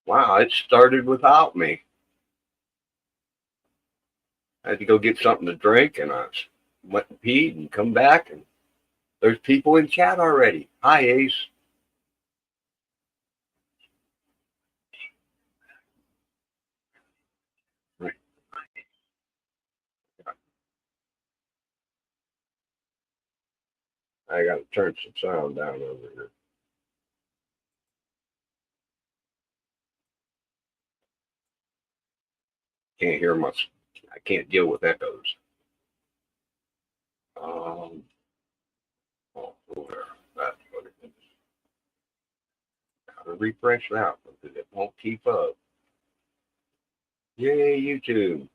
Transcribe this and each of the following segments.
Wow, it started without me. I had to go get something to drink, and I went and peed and come back, and there's people in chat already. Hi, Ace. I got to turn some sound down over here. Can't hear much. I can't deal with echoes. Um, oh, there. That's what it is. Gotta refresh that because it won't keep up. Yay, YouTube.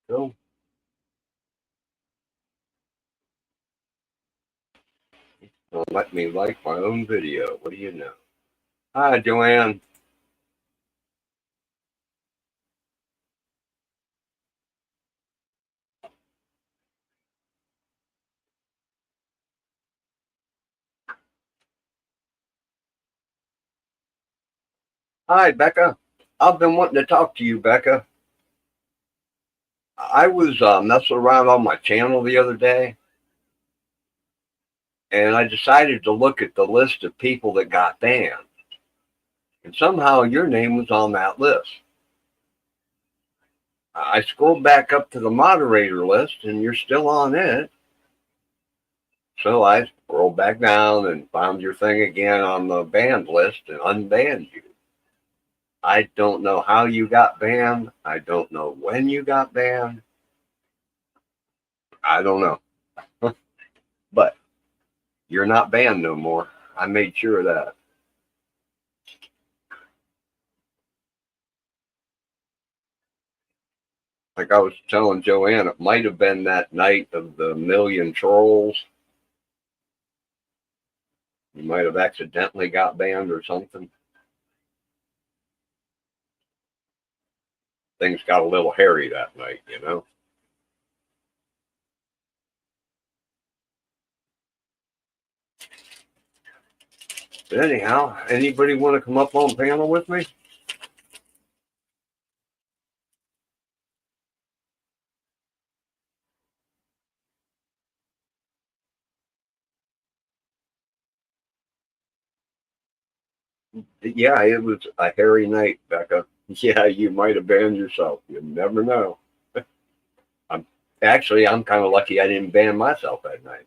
Go. Don't let me like my own video. What do you know? Hi, Joanne. Hi, Becca. I've been wanting to talk to you, Becca. I was messing around on my channel the other day, and I decided to look at the list of people that got banned. And somehow your name was on that list. I scrolled back up to the moderator list, and you're still on it. So I scrolled back down and found your thing again on the banned list and unbanned you. I don't know how you got banned. I don't know when you got banned. I don't know. But you're not banned no more. I made sure of that. Like I was telling Joanne, it might have been that night of the million trolls. You might have accidentally got banned or something. Things got a little hairy that night, you know. But anyhow, anybody want to come up on panel with me? Yeah, it was a hairy night, Becca. Yeah, you might have banned yourself. You never know. I'm I'm kind of lucky I didn't ban myself that night.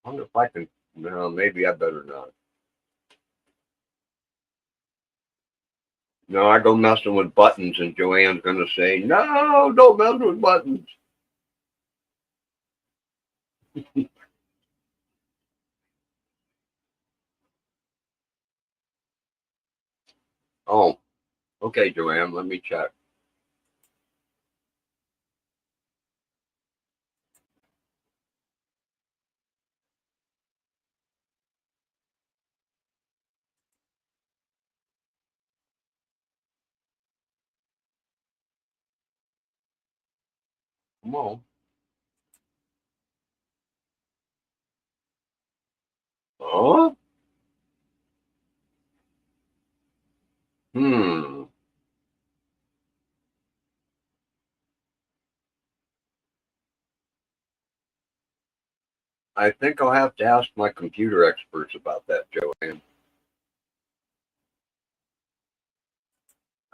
I wonder if I can. No, maybe I better not. No, I go messing with buttons, and Joanne's gonna say, "No, don't mess with buttons." Oh, okay, Joanne. Let me check. Come on. Oh. Hmm. I think I'll have to ask my computer experts about that, Joanne.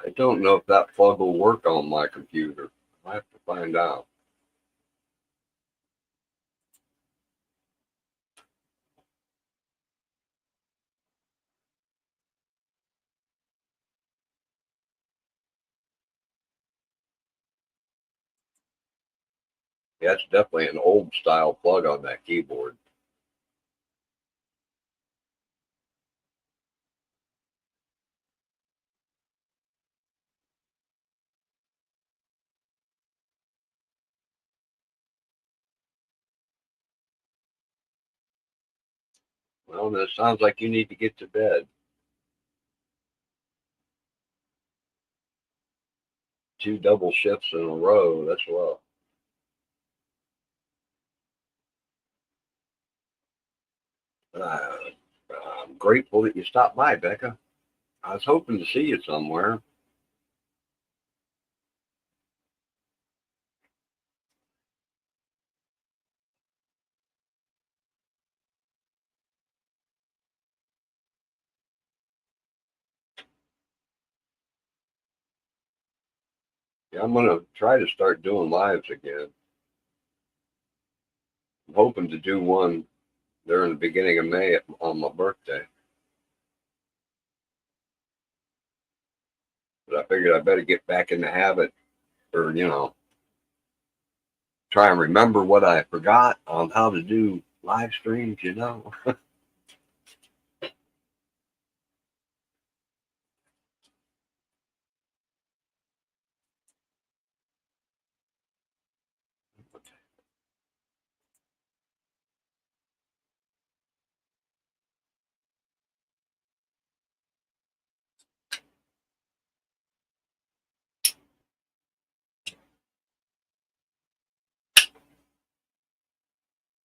I don't know if that plug will work on my computer. I have to find out. Yeah, it's definitely an old style plug on that keyboard. Well, it sounds like you need to get to bed. 2 double shifts in a row. That's rough. Uh, I'm grateful that you stopped by, Becca. I was hoping to see you somewhere. Yeah, I'm gonna try to start doing lives again. I'm hoping to do one during the beginning of May on my birthday. But I figured I better get back in the habit, or try and remember what I forgot on how to do live streams.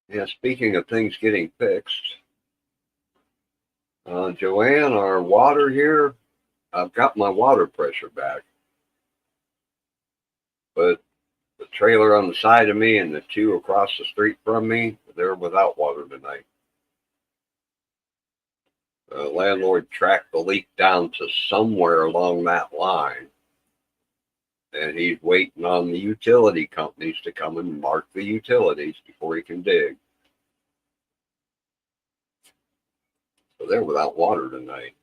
Yeah, speaking of things getting fixed, Joanne, our water here, I've got my water pressure back, but the trailer on the side of me and the two across the street from me, they're without water tonight. The landlord tracked the leak down to somewhere along that line, and he's waiting on the utility companies to come and mark the utilities before he can dig. So they're without water tonight.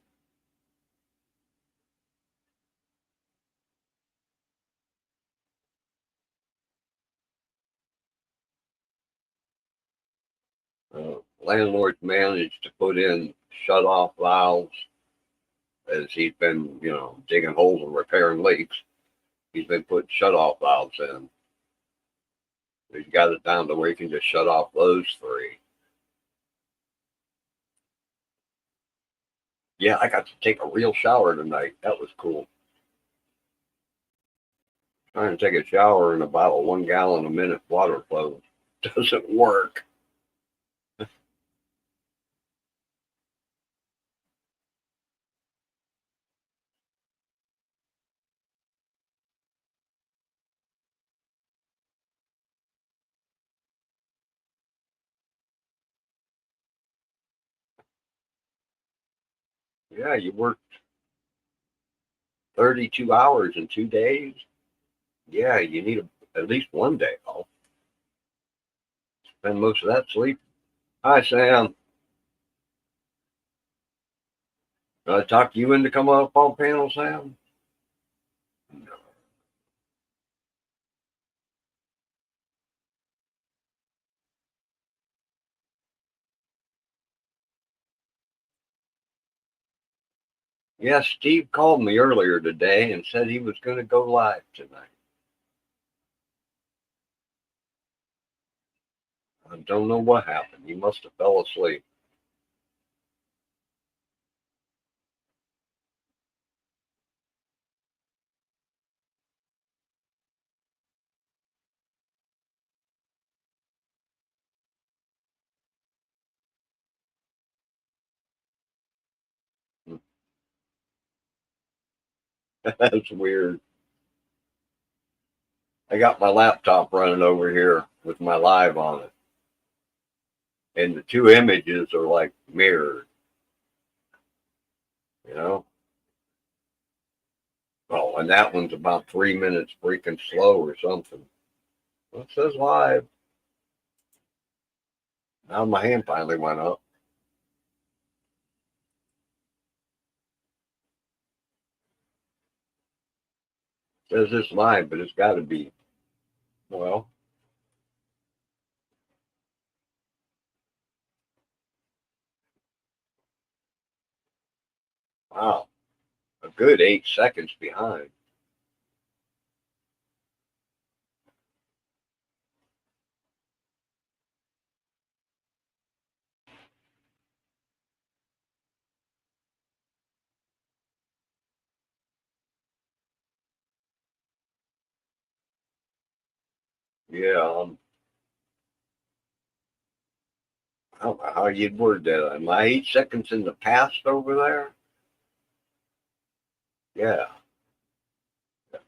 Landlord managed to put in shut-off valves as he's been, digging holes and repairing leaks. He's been putting shut-off valves in. He's got it down to where he can just shut off those three. Yeah, I got to take a real shower tonight. That was cool. Trying to take a shower in about a 1 gallon a minute water flow doesn't work. Yeah, you worked 32 hours in 2 days. Yeah, you need at least one day off. Spend most of that sleep. Hi, Sam. Did I talk you into coming up on panel, Sam? No. Yeah, Steve called me earlier today and said he was going to go live tonight. I don't know what happened. He must have fell asleep. That's weird. I got my laptop running over here with my live on it, and the two images are like mirrored, you know? Oh, and that one's about 3 minutes freaking slow or something. Well, it says live. Now my hand finally went up. It says it's live, but it's got to be, well, Wow, a good 8 seconds behind. Yeah, I don't know how you'd word that. Am I 8 seconds in the past over there? Yeah,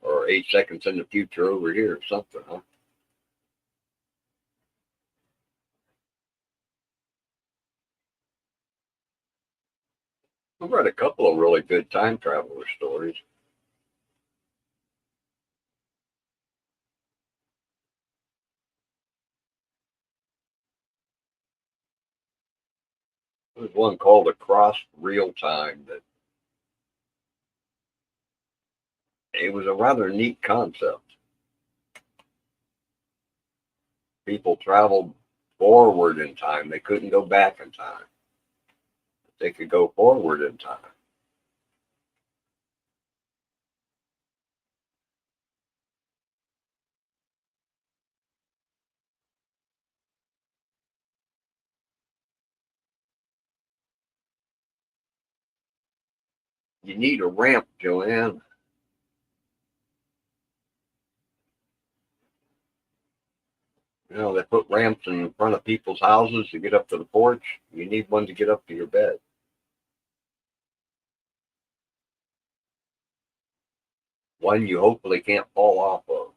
or 8 seconds in the future over here, or something, huh? I've read a couple of really good time traveler stories. There's one called Across Real Time that it was a rather neat concept. People traveled forward in time. They couldn't go back in time. They could go forward in time. You need a ramp, Joanne. You know, they put ramps in front of people's houses to get up to the porch. You need one to get up to your bed. One you hopefully can't fall off of.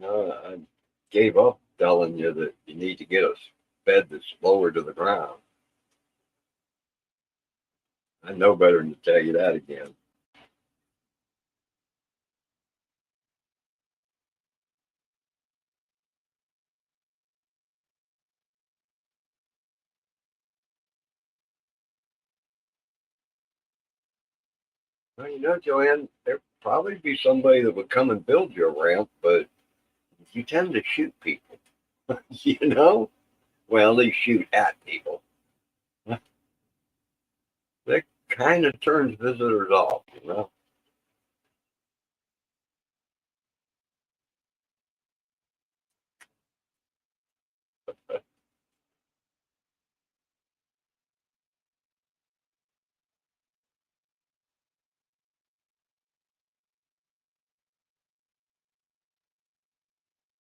No, I gave up telling you that you need to get a bed that's lower to the ground. I know better than to tell you that again. Well, you know, Joanne, there'd probably be somebody that would come and build your ramp, but you tend to shoot people, you know? Well, they shoot at people. That kind of turns visitors off, you know?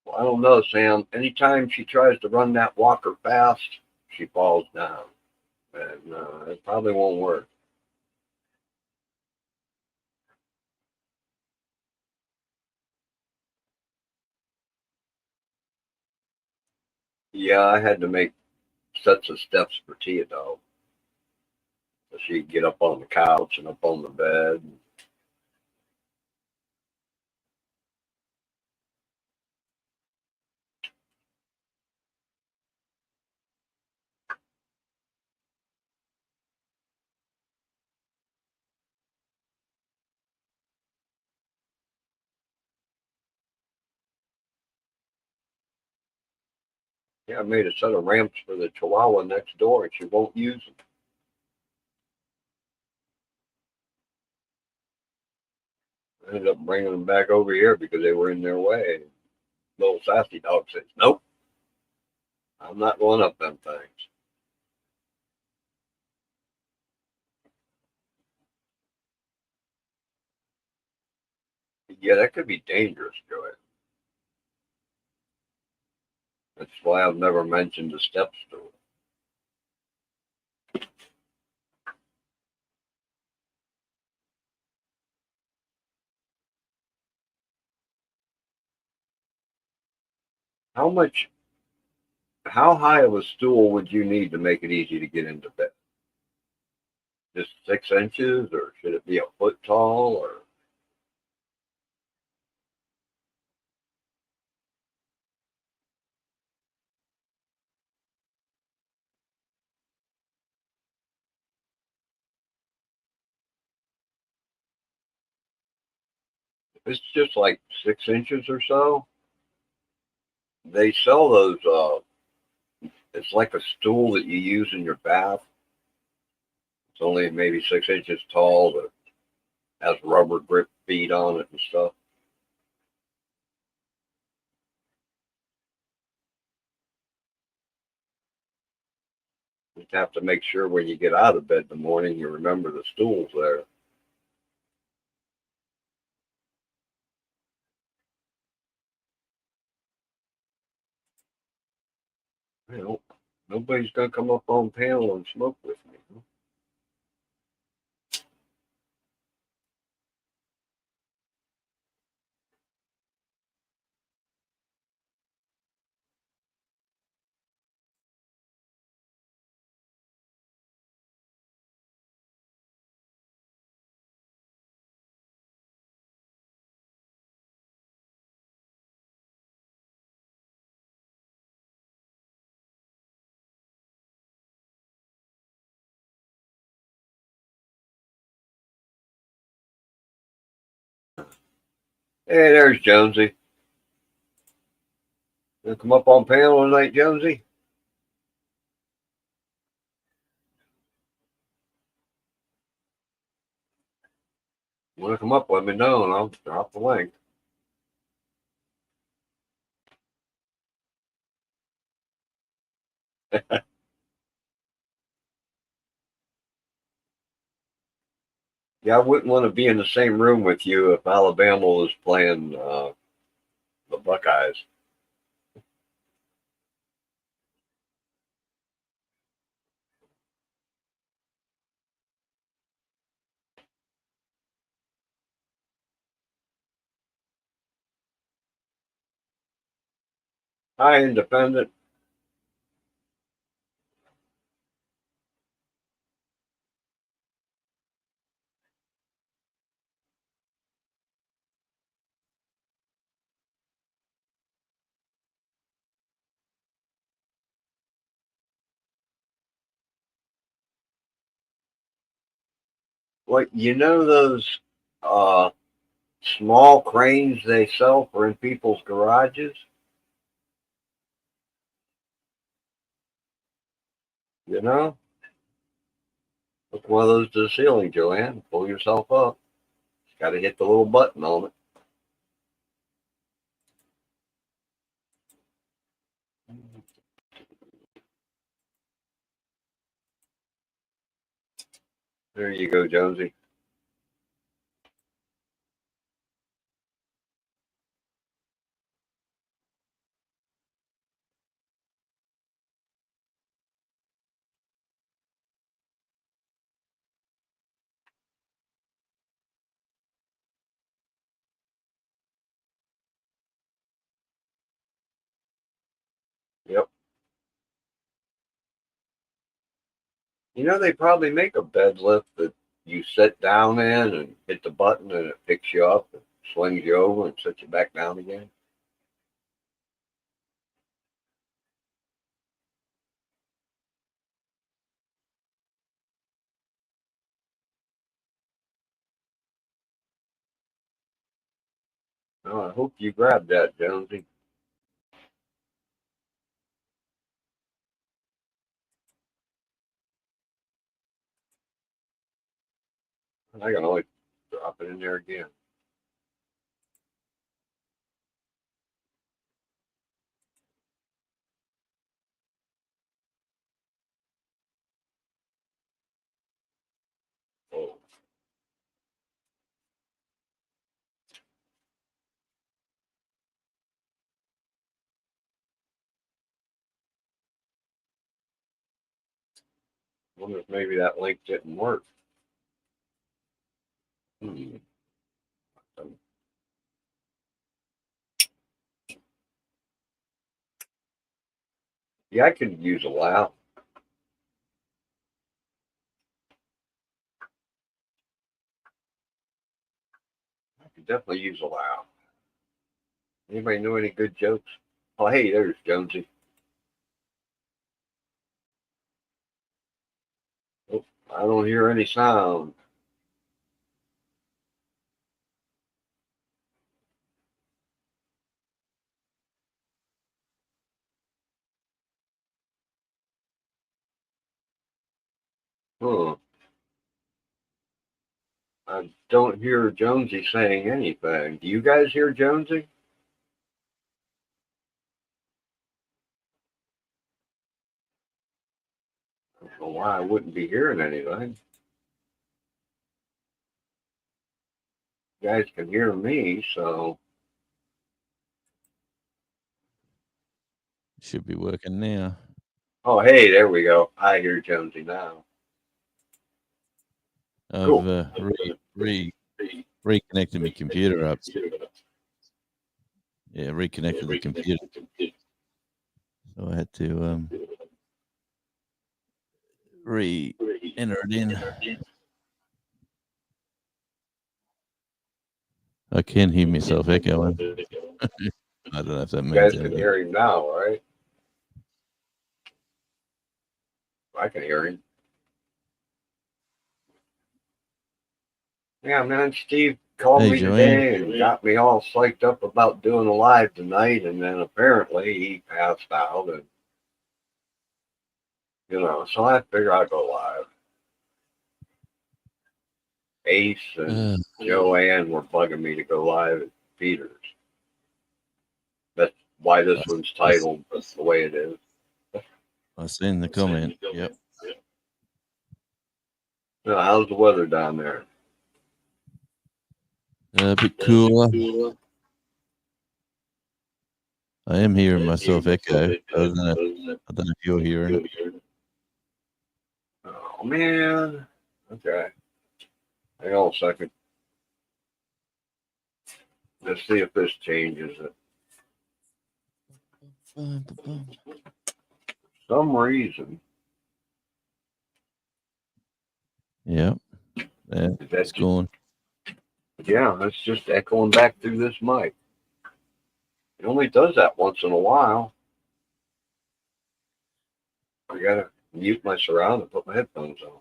Well, I don't know, Sam. Anytime she tries to run that walker fast, she falls down. And it probably won't work. Yeah, I had to make sets of steps for Tia, though. So she'd get up on the couch and up on the bed. Yeah, I made a set of ramps for the Chihuahua next door, and she won't use them. I ended up bringing them back over here because they were in their way. Little sassy dog says, "Nope, I'm not going up them things." Yeah, that could be dangerous, Joey. That's why I've never mentioned the steps to her. How much, how high of a stool would you need to make it easy to get into bed? Just 6 inches, or should it be a foot tall? Or It's just like 6 inches or so. They sell those. It's like a stool that you use in your bath. It's only maybe 6 inches tall. That has rubber grip feet on it and stuff. You have to make sure when you get out of bed in the morning, you remember the stool's there. You know, nobody's gonna come up on panel and smoke with me. Hey, there's Jonesy. You come up on panel tonight, Jonesy? You want to come up? Let me know, and I'll drop the link. Yeah, I wouldn't want to be in the same room with you if Alabama was playing the Buckeyes. Hi, Independent. What you know those uh, small cranes they sell for in people's garages? You know, hook one of those to the ceiling, Joanne. Pull yourself up. Got to hit the little button on it. There you go, Jonesy. Yep. You know they probably make a bed lift that you sit down in and hit the button and it picks you up and swings you over and sets you back down again. Oh, I hope you grabbed that, Jonesy. I can always drop it in there again. Oh, wonder if maybe that link didn't work. Hmm. Yeah, I could use a laugh. I could definitely use a laugh. Anybody know any good jokes? Oh, hey, there's Jonesy. Oh, I don't hear any sound. Huh. I don't hear Jonesy saying anything. Do you guys hear Jonesy? I don't know why I wouldn't be hearing anything. You guys can hear me, so. Should be working now. Oh, hey, there we go. I hear Jonesy now. I've Cool. reconnected my computer up. Yeah, reconnected the computer. So I had to re-enter it in. I can hear myself echoing. I don't know if that You means guys can anything. hear him now, right? I can hear him. Yeah, man, Steve called Hey, me Joanne. today and got me all psyched up about doing a live tonight, and then apparently he passed out, and so I figured I'd go live. Ace and Joanne were bugging me to go live at Peters. That's why this one's titled the way it is. I seen the comment. Yep. How's the weather down there? A bit cooler. I am hearing myself echo. I don't know if you're hearing it. Oh, man. Okay. Hang on a second. Let's see if this changes it. For some reason. Yep. Yeah, it's going. Yeah, it's just echoing back through this mic. It only does that once in a while. I gotta mute my surround and put my headphones on.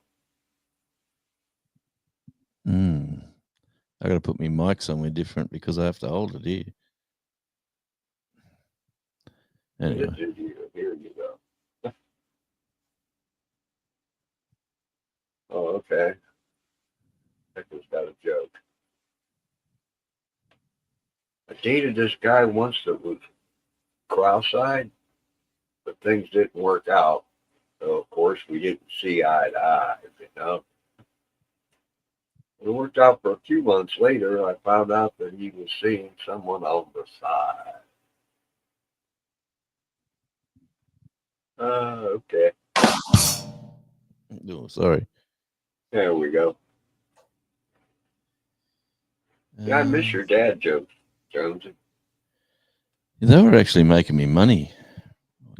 I gotta put my mic somewhere different because I have to hold it here. Anyway. Here you go. Oh, okay. Echo's got a joke. I dated this guy once that was cross-eyed, but things didn't work out. So, of course, we didn't see eye to eye, It worked out for a few months later. I found out that he was seeing someone on the side. Okay. Oh, sorry. There we go. Yeah, I miss your dad jokes, Jonesy. They were actually making me money.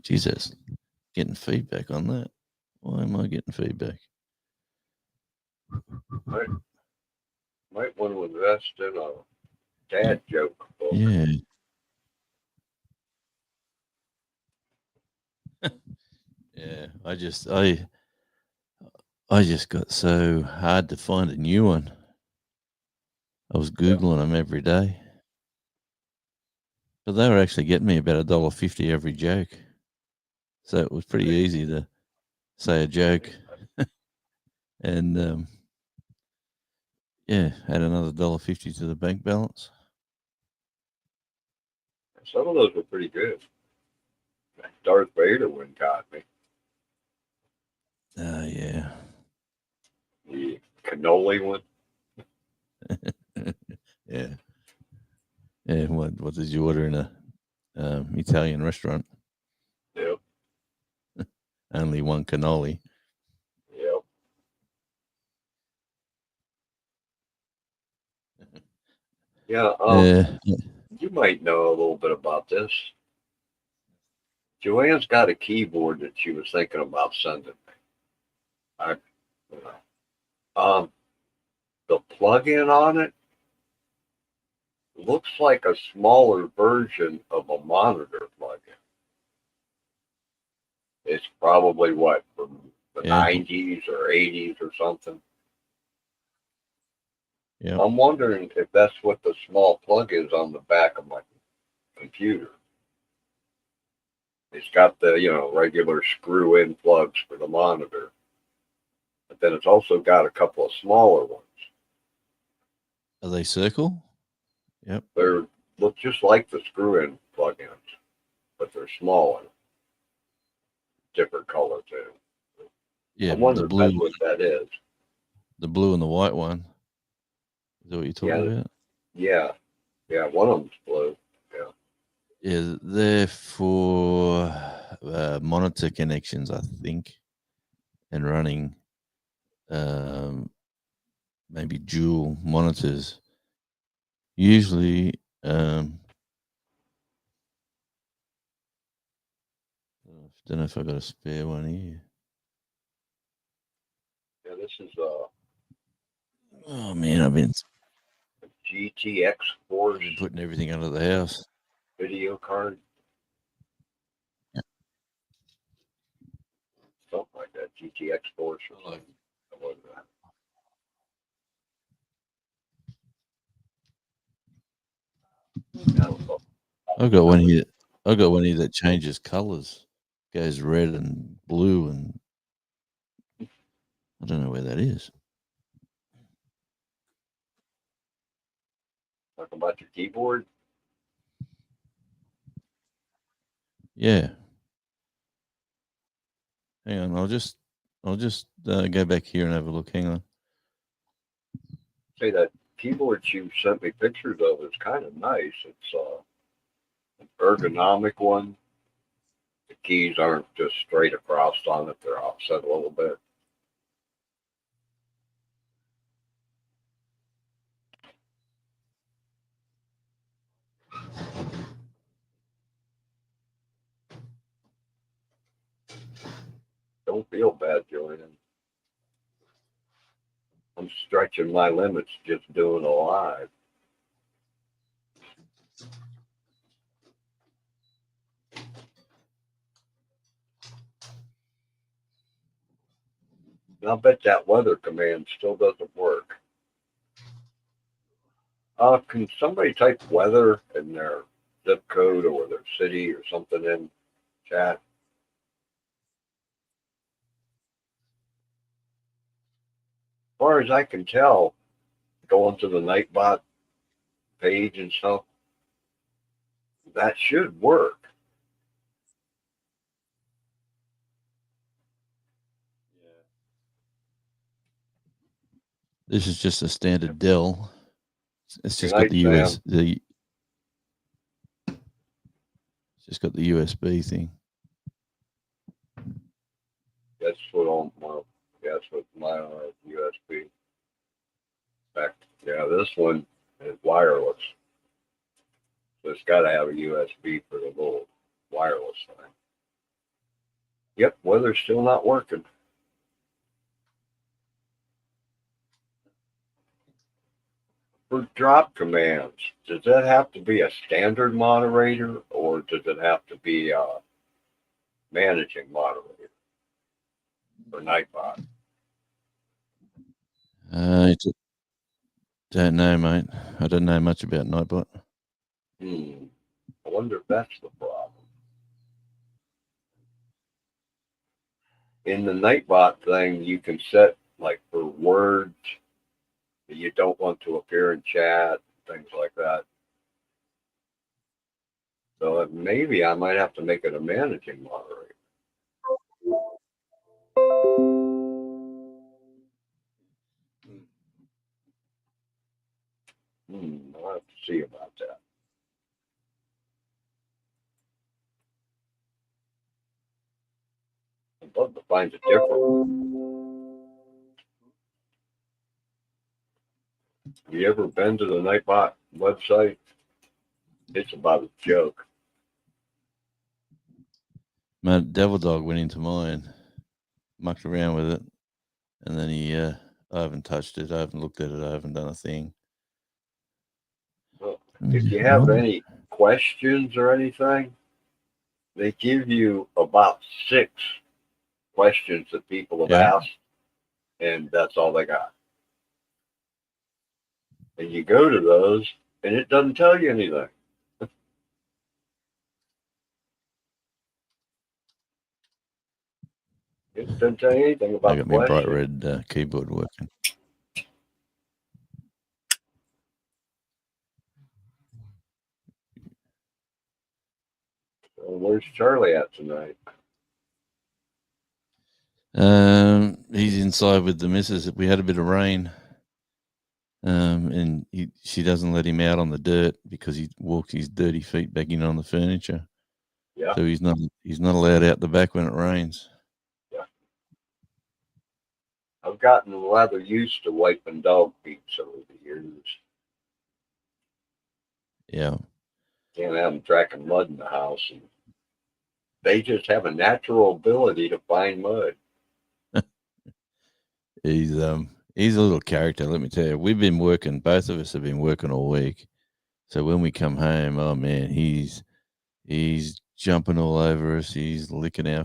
Jesus, getting feedback on that. Why am I getting feedback? Might want to invest in a dad joke book. Yeah. Yeah, I just got so hard to find a new one. I was Googling them every day. But they were actually getting me about $1.50 every joke. So it was pretty easy to say a joke and yeah, add another $1.50 to the bank balance. Some of those were pretty good. Darth Vader one got me. Yeah. The cannoli one. Yeah. Yeah. What did you order in a Italian restaurant? Yep. Only one cannoli. Yep. Yeah. You might know a little bit about this. Joanne's got a keyboard that she was thinking about sending me. The plug-in on it looks like a smaller version of a monitor plug-in. It's probably from the 90s or 80s or something. Yeah. I'm wondering if that's what the small plug is on the back of my computer. It's got the, regular screw-in plugs for the monitor. But but then it's also got a couple of smaller ones. Are they circle? Yep. They're look just like the screw-in plug-ins, but they're smaller, different color too. Yeah, I wonder the if blue, that's what that is. the blue and the white one. Is that what you're talking Yeah. about? Yeah, yeah. One of them's blue. Yeah. Yeah, they're for monitor connections, I think, and running maybe dual monitors. Usually, don't know if I got a spare one here. Yeah, this is Oh man, I've been GTX Force putting everything under the house. video card, something like that. GTX Force or something. Something like that. I don't know. I've got one here. I've got one here that changes colors, goes red and blue, and I don't know where that is. Talking about your keyboard. Yeah. Hang on, I'll just go back here and have a look. Hang on. Say that keyboard you sent me pictures of is kind of nice. It's an ergonomic one. The keys aren't just straight across on it; they're offset a little bit. Don't feel bad, Julian. I'm stretching my limits just doing a live. And I'll bet that weather command still doesn't work. Can somebody type weather in their zip code or their city or something in chat? As far as I can tell, going to the Nightbot page and stuff, that should work. This is just a standard Dell. It's Good just got night, the Sam. it's just got the USB thing. That's what on my, that's what my USB. In fact, yeah, this one is wireless. So it's got to have a USB for the little wireless thing. Yep, weather's still not working. For drop commands, does that have to be a standard moderator or does it have to be a managing moderator for Nightbot? I don't know, mate. I don't know much about Nightbot. I wonder if that's the problem. In the Nightbot thing, you can set like for words that you don't want to appear in chat, things like that. So maybe I might have to make it a managing moderator. I'll have to see about that. I'd love to find a different. Have you ever been to the Nightbot website? It's about a joke. My Devil Dog went into mine, mucked around with it, and then I haven't touched it. I haven't looked at it. I haven't done a thing. Well, if you have any questions or anything, they give you about 6 questions that people have asked, and that's all they got. And you go to those, and it doesn't tell you anything. It doesn't tell you anything I about got my bright question. red keyboard working. So where's Charlie at tonight? He's inside with the missus. We had a bit of rain, and she doesn't let him out on the dirt because he walks his dirty feet back in on the furniture. Yeah. So he's not allowed out the back when it rains. Yeah. I've gotten rather used to wiping dog feet over the years. Yeah. Can't have them tracking mud in the house, and they just have a natural ability to find mud. He's a little character, let me tell you. We've been working, both of us have been working all week. So when we come home, oh man, he's jumping all over us. He's licking our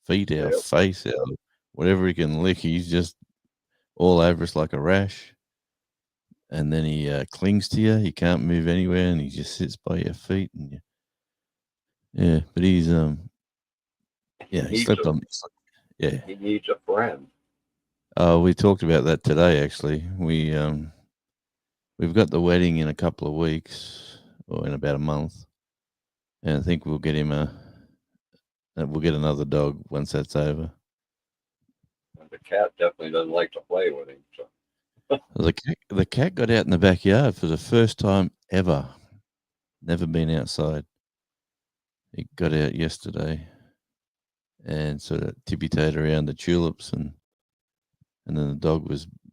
feet, our Yep. face, whatever he can lick. He's just all over us like a rash. And then he clings to you. He can't move anywhere, and he just sits by your feet. And yeah, but he's he slept on. Yeah, He needs a friend. we talked about that today. Actually, we've got the wedding in a couple of weeks, or in about a month, and I think we'll get him we'll get another dog once that's over. The cat definitely doesn't like to play with him. So. The cat got out in the backyard for the first time ever. Never been outside. He got out yesterday and sort of tippy-toed around the tulips, and then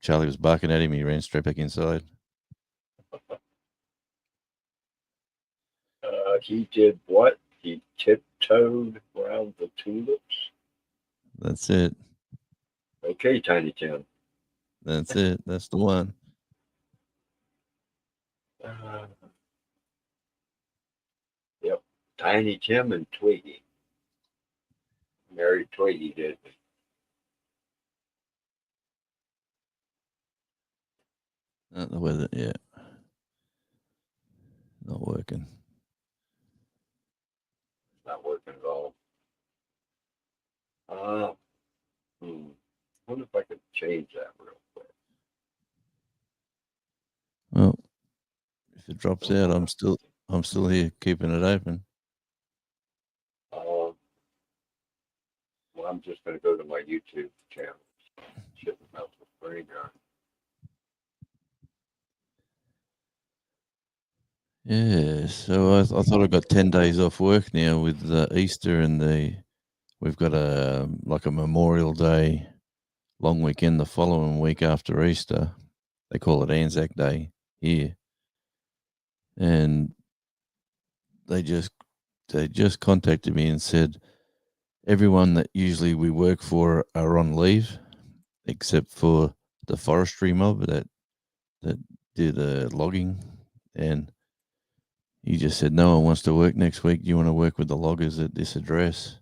Charlie was barking at him. He ran straight back inside. He did what? He tiptoed around the tulips. That's it. Okay, Tiny Tim. That's it. That's the one. Yep, Tiny Tim and Twiggy. Married Twiggy, did we? Not the weather, yeah. Not working. Not working at all. Wonder if I could change that real quick. Well, if it drops out, I'm still here keeping it open. Well, I'm just going to go to my YouTube channel. Shit, melt the brain jar. Yeah, so I thought I got 10 days off work now with Easter, and we've got a Memorial Day long weekend the following week after Easter. They call it Anzac Day here, and they just contacted me and said everyone that usually we work for are on leave, except for the forestry mob that do the logging, and he just said no one wants to work next week. Do you want to work with the loggers at this address?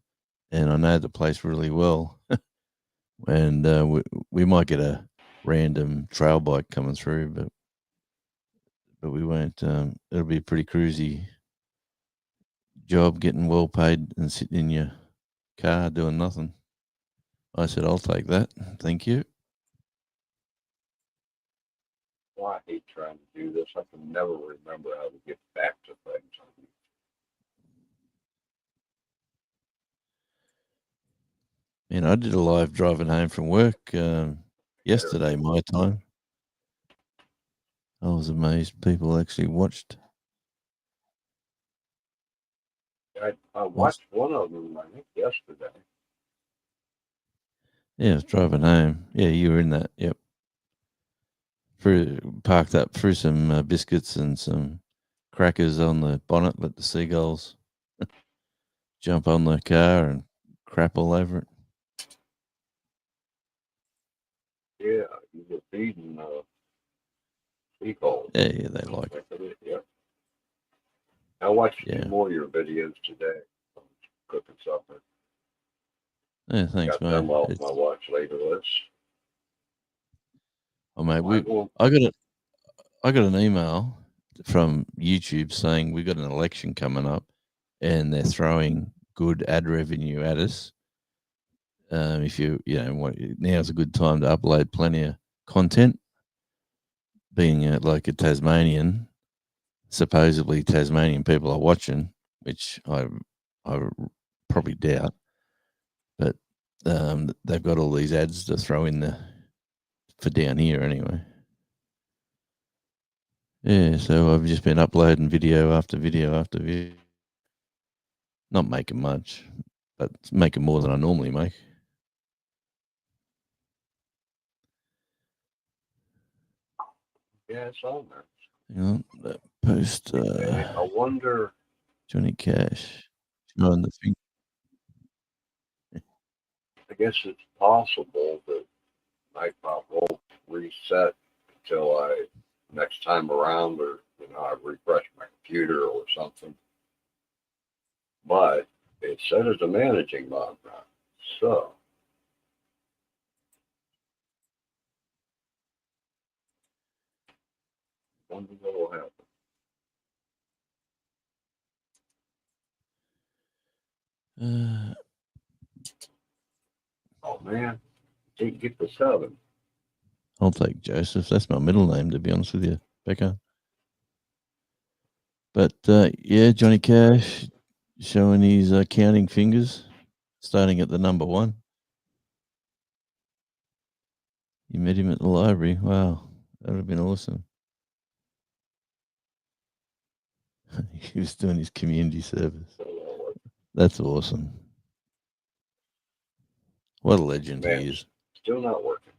And I know the place really well, and we might get a random trail bike coming through, but we won't. It'll be a pretty cruisy job, getting well paid and sitting in your car doing nothing. I said, I'll take that. Thank you. Well, I hate trying to do this. I can never remember how to get back to things. And I did a live driving home from work yesterday, my time. I was amazed people actually watched. I watched one of them, I think, yesterday. Yeah, I was driving home. Yeah, you were in that. Yep. Parked up, threw some biscuits and some crackers on the bonnet, let the seagulls jump on the car and crap all over it. Yeah, you were feeding seagulls. Yeah, they like it. Yeah. I watched a few more of your videos today. Cooking supper. Yeah, thanks, mate. Them off my watch later list. Oh, mate, I got an email from YouTube saying we got an election coming up, and they're throwing good ad revenue at us. if now's a good time to upload plenty of content. Being like a Tasmanian, supposedly Tasmanian people are watching, which I probably doubt, but they've got all these ads to throw in for down here anyway. Yeah, so I've just been uploading video after video after video. Not making much, but making more than I normally make. Yeah, it's on there. Hang on, that post I wonder. Johnny Cash showing the finger. I guess it's possible that Nightbot won't reset until next time around, or I refresh my computer or something. But it's set as a managing mod now, so wonder what will happen. Oh man, didn't get the 7. I'll take Joseph. That's my middle name, to be honest with you, Becca. But yeah, Johnny Cash showing his counting fingers, starting at the number 1. You met him at the library. Wow, that would have been awesome. He was doing his community service. That's awesome. What a legend Man, he is. Still not working.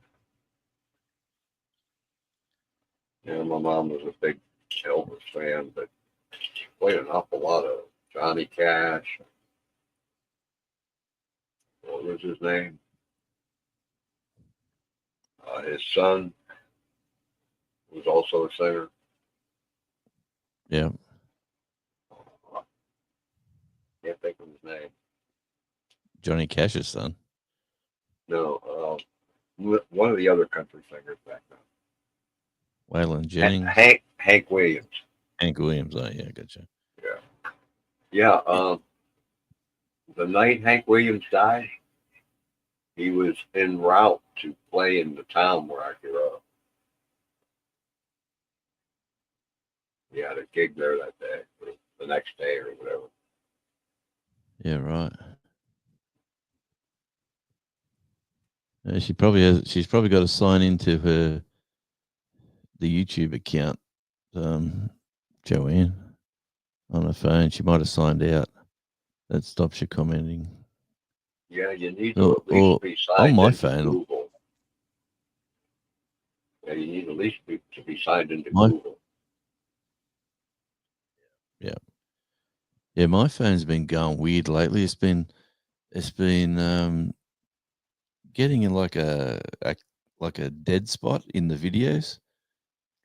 My mom was a big Elvis fan, but she played an awful lot of Johnny Cash. What was his name? His son was also a singer. Yeah. Can't think of his name. Johnny Cash's son. No, one of the other country singers back then. Waylon Jennings. Hank Williams. Hank Williams. Oh, yeah, gotcha. Yeah. The night Hank Williams died, he was en route to play in the town where I grew up. He had a gig there that day, or the next day, or whatever. Yeah, right. She's probably got to sign into the YouTube account, Joanne, on her phone. She might have signed out. That stops you commenting. Yeah, you need to at least be signed on my into phone. Google. Yeah, you need at least to be signed into Google. Yeah. Yeah, my phone's been going weird lately. It's been getting in like a dead spot in the videos.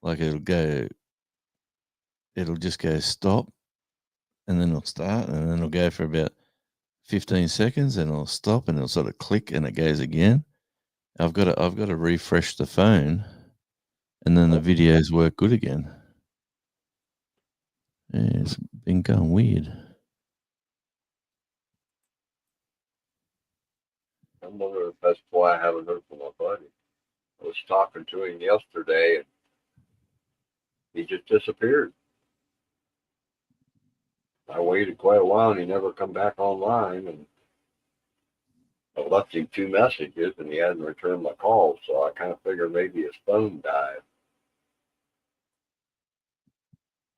Like it'll just go stop, and then it'll start, and then it'll go for about 15 seconds, and it'll stop, and it'll sort of click, and it goes again. I've got to refresh the phone, and then the videos work good again. Yeah, it's been going weird. I wonder if that's why I haven't heard from my buddy. I was talking to him yesterday, and he just disappeared. I waited quite a while, and he never come back online. And I left him 2 messages, and he hadn't returned my calls. So I kind of figured maybe his phone died.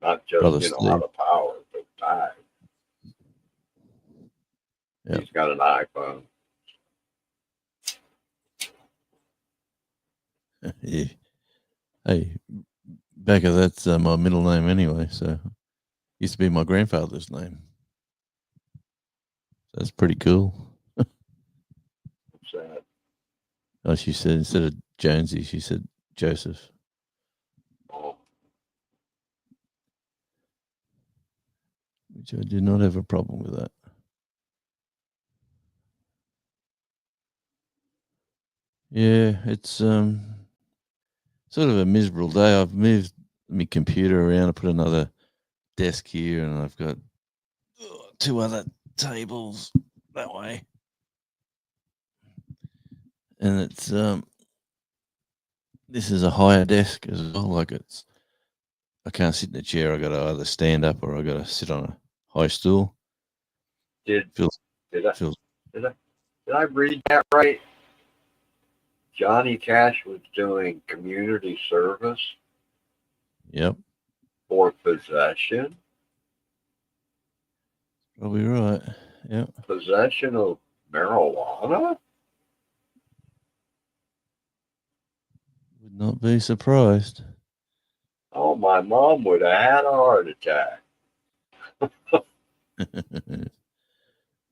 Not just out of power, but died. Yep. He's got an iPhone. Yeah. Hey, Becca, that's my middle name anyway. So used to be my grandfather's name. That's pretty cool. What's that? Oh, she said instead of Jonesy, she said Joseph. Oh. Which I do not have a problem with that. Yeah, it's sort of a miserable day. I've moved my computer around. I put another desk here, and I've got 2 other tables that way. and it's this is a higher desk as well. Like I can't sit in a chair. I got to either stand up or I got to sit on a high stool. Did Feels did I feels. did I did I read that right? Johnny Cash was doing community service Yep, for possession probably right. Yep, possession of marijuana. would not be surprised. Oh, my mom would have had a heart attack.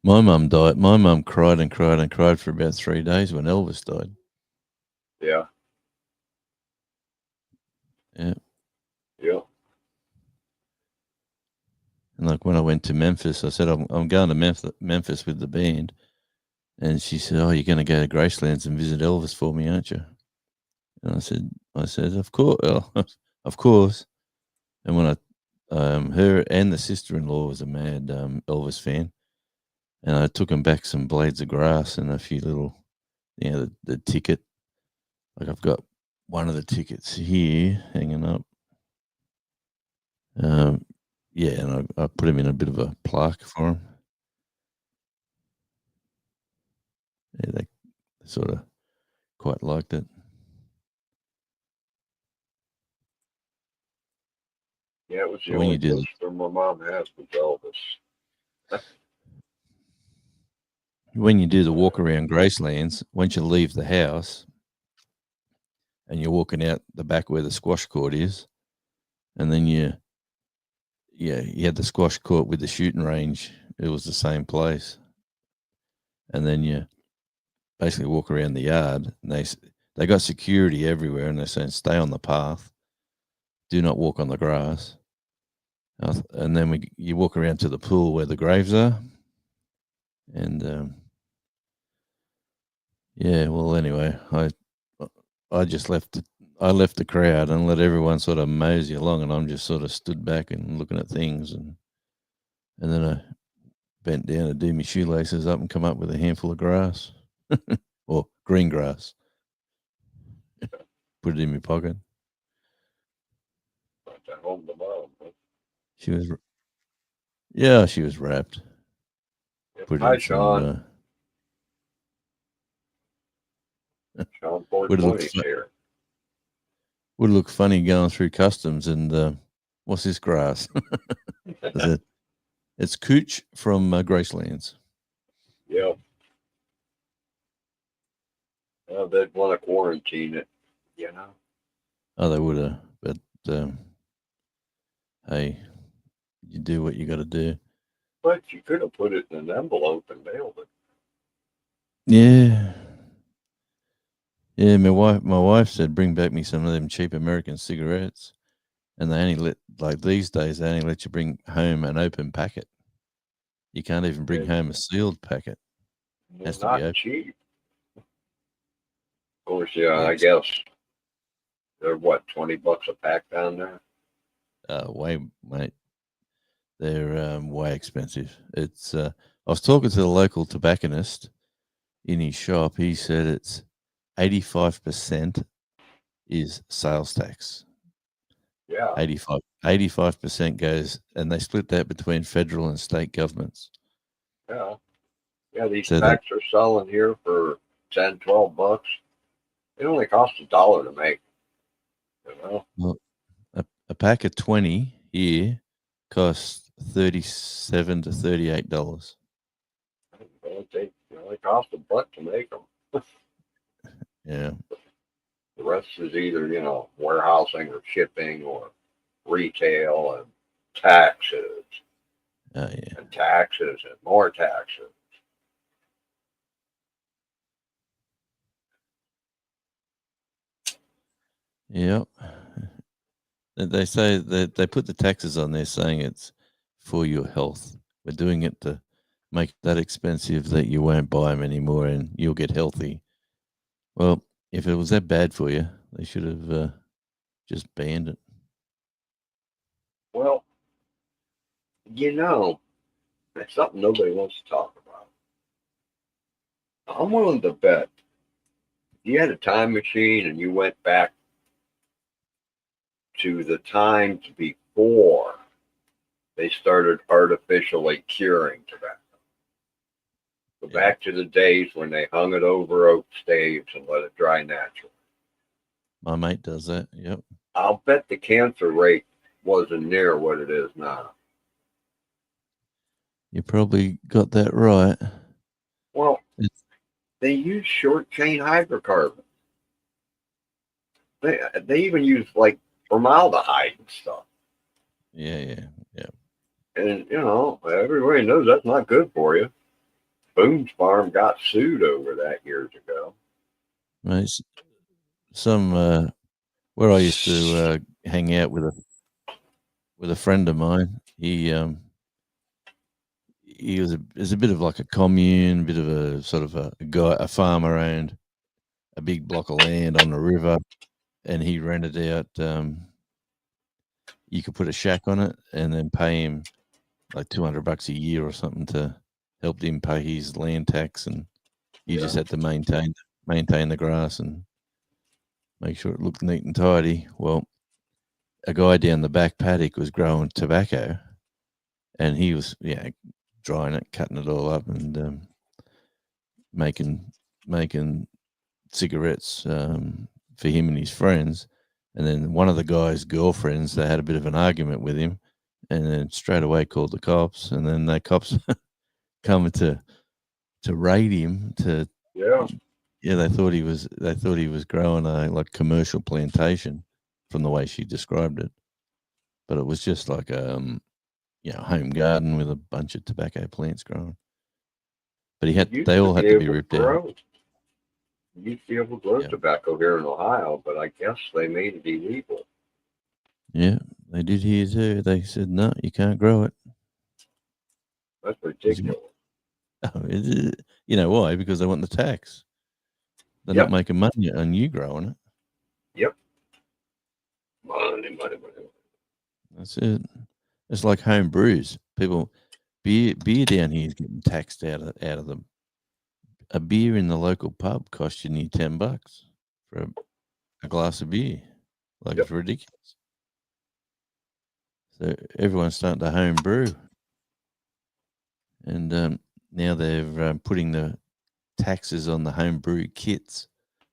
My mum died. My mum cried and cried and cried for about 3 days when Elvis died. Yeah, Yeah, yeah. and like when I went to Memphis, I said I'm going to Memphis with the band, and she said, "Oh, you're going to go to Gracelands and visit Elvis for me, aren't you?" And I said, of course, of course. And when her and the sister-in-law was a mad Elvis fan, and I took him back some blades of grass and a few little, the ticket. Like I've got one of the tickets here hanging up. Um, yeah, and I put him in a bit of a plaque for him. Yeah, they sort of quite liked it. Yeah, it was the But when only you do sister my mom has was Elvis. the walk around Gracelands, once you leave the house and you're walking out the back where the squash court is, and then you had the squash court with the shooting range. It was the same place, and then you basically walk around the yard, and they got security everywhere, and they're saying stay on the path, do not walk on the grass. And then you walk around to the pool where the graves are, and yeah. Well, anyway, I just I left the crowd and let everyone sort of mosey along, and I'm just sort of stood back and looking at things, and then I bent down to do my shoelaces up and come up with a handful of grass or green grass. Put it in my pocket. Went to home to mom. Huh? She was, yeah, she was wrapped. Yeah. Put Hi, in some. Sean. Sean Would look 420's here. would look funny going through customs and what's this grass? I said, it's cooch from Gracelands. Yeah. Well, they'd want to quarantine it, you know. Oh, they would have, but hey, you do what you got to do. But you could have put it in an envelope and mailed it. Yeah, yeah. My wife said bring back me some of them cheap American cigarettes, and they only like these days they only let you bring home an open packet. You can't even bring And home a sealed packet. It they're has to be not open. cheap. Of course, yeah, Yeah, I guess they're what, $20 a pack down there? way, mate. They're way expensive. It's. I was talking to the local tobacconist in his shop. He said it's 85% is sales tax. Yeah, 85% goes, and they split that between federal and state governments. yeah. Yeah, these So that packs are selling here for 10, $12. It only costs $1 to make, you know. well, a pack of 20 here costs $37 to $38. Well, they cost a buck to make them. Yeah. The rest is either, warehousing or shipping or retail and taxes Oh yeah. and taxes and more taxes. Yep. They say that they put the taxes on there saying it's for your health. We're doing it to make it that expensive that you won't buy them anymore and you'll get healthy. Well, if it was that bad for you, they should have just banned it. Well, it's something nobody wants to talk about. I'm willing to bet you had a time machine and you went back to the time before they started artificially curing tobacco. Go back to the days when they hung it over oak staves and let it dry naturally. My mate does that. Yep. I'll bet the cancer rate wasn't near what it is now. You probably got that right. Well, It's, they use short chain hydrocarbons. They even use like formaldehyde and stuff. yeah. And everybody knows that's not good for you. Boone's Farm got sued over that years ago. Mate, some where I used to hang out with a friend of mine. He was a bit of like a commune, bit of a sort of a guy, a farmer owned a big block of land on the river, and he rented out. You could put a shack on it, and then pay him like $200 a year or something to help him pay his land tax, and you just had to maintain the grass and make sure it looked neat and tidy. Well, a guy down the back paddock was growing tobacco, and he was drying it, cutting it all up, and making cigarettes for him and his friends. And then one of the guy's girlfriends, they had a bit of an argument with him, and then straight away called the cops. And then the cops coming to raid him. They thought he was growing a like commercial plantation from the way she described it, but it was just like home garden with a bunch of tobacco plants growing. But they all had to be ripped out. You used to be able to grow tobacco here in Ohio, but I guess they made it illegal. Yeah, they did here too. They said, no, you can't grow it. That's ridiculous. You know why? Because they want the tax. They're not making money on you growing it. Yep. Money. That's it. It's like home brews. People, beer down here is getting taxed out of them. A beer in the local pub costs you near $10 for a glass of beer. Like it's ridiculous. So everyone's starting to home brew, and now they're putting the taxes on the home brew kits,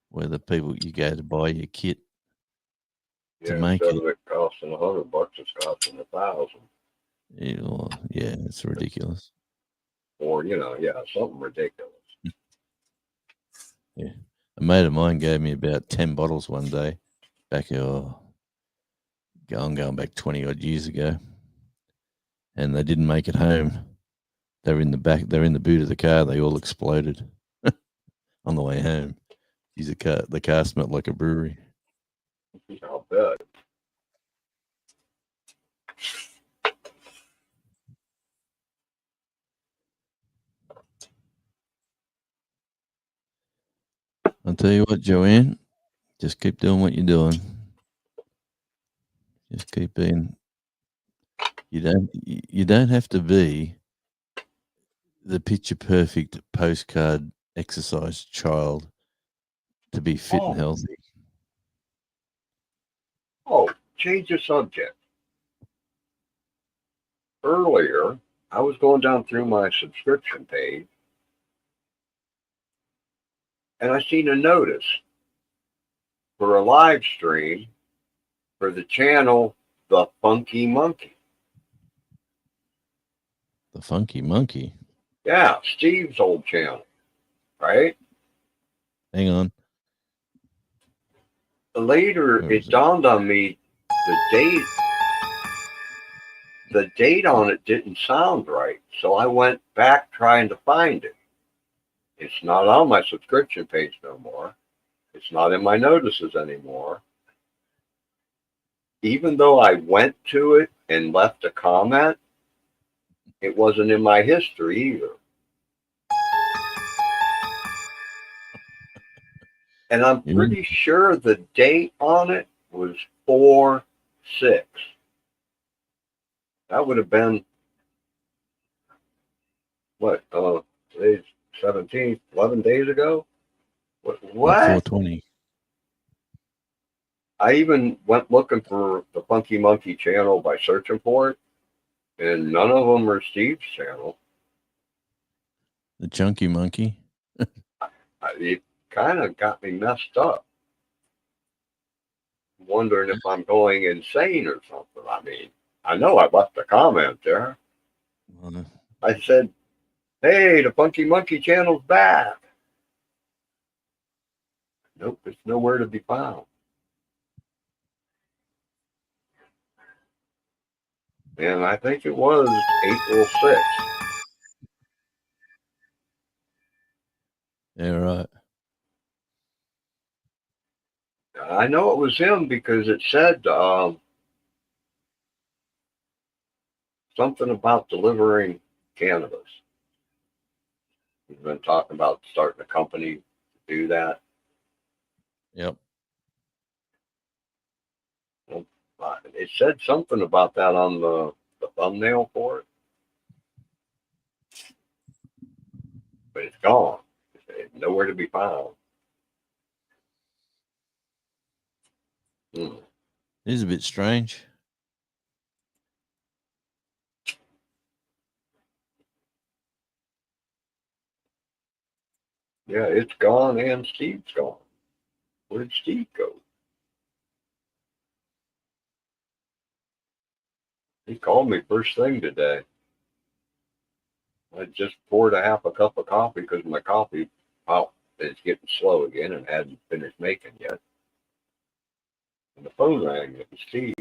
where the people you go to buy your kit to make instead of it costing $100, it's costing $1,000. Yeah, it's ridiculous. Or something ridiculous. Yeah, a mate of mine gave me about 10 bottles one day, going back 20 odd years ago, and they didn't make it home. They're in the back. They're in the boot of the car. They all exploded on the way home. The car smelled like a brewery. I'll bet. I'll tell you what, Joanne, just keep doing what you're doing. Just keep being. You don't have to be the picture perfect postcard exercise child to be fit and healthy. Oh, change the subject. Earlier, I was going down through my subscription page, and I seen a notice for a live stream for the channel The Funky Monkey. The Funky Monkey? Yeah, Steve's old channel, right? Hang on. Later, it dawned on me the date on it didn't sound right, so I went back trying to find it. It's not on my subscription page no more. It's not in my notices anymore. Even though I went to it and left a comment, it wasn't in my history either. And I'm pretty sure the date on it was 4/6. That would have been what? Today's 17th, 11 days ago. What? 420. I even went looking for the Funky Monkey channel by searching for it, and none of them are Steve's channel. The Chunky Monkey. It kind of got me messed up. Wondering if I'm going insane or something. I mean, I know I left a comment there. Well, I said, "Hey, the Funky Monkey channel's back." Nope, it's nowhere to be found. And I think it was April 6th. yeah, right. I know it was him because it said something about delivering cannabis. He's been talking about starting a company to do that. Yep. It said something about that on the thumbnail for it, but it's gone. It's nowhere to be found. Hmm. It is a bit strange. Yeah, it's gone and Steve's gone. Where'd Steve go? He called me first thing today. I just poured a half a cup of coffee because my coffee, well, is getting slow again and hadn't finished making yet. And the phone rang. It was Steve.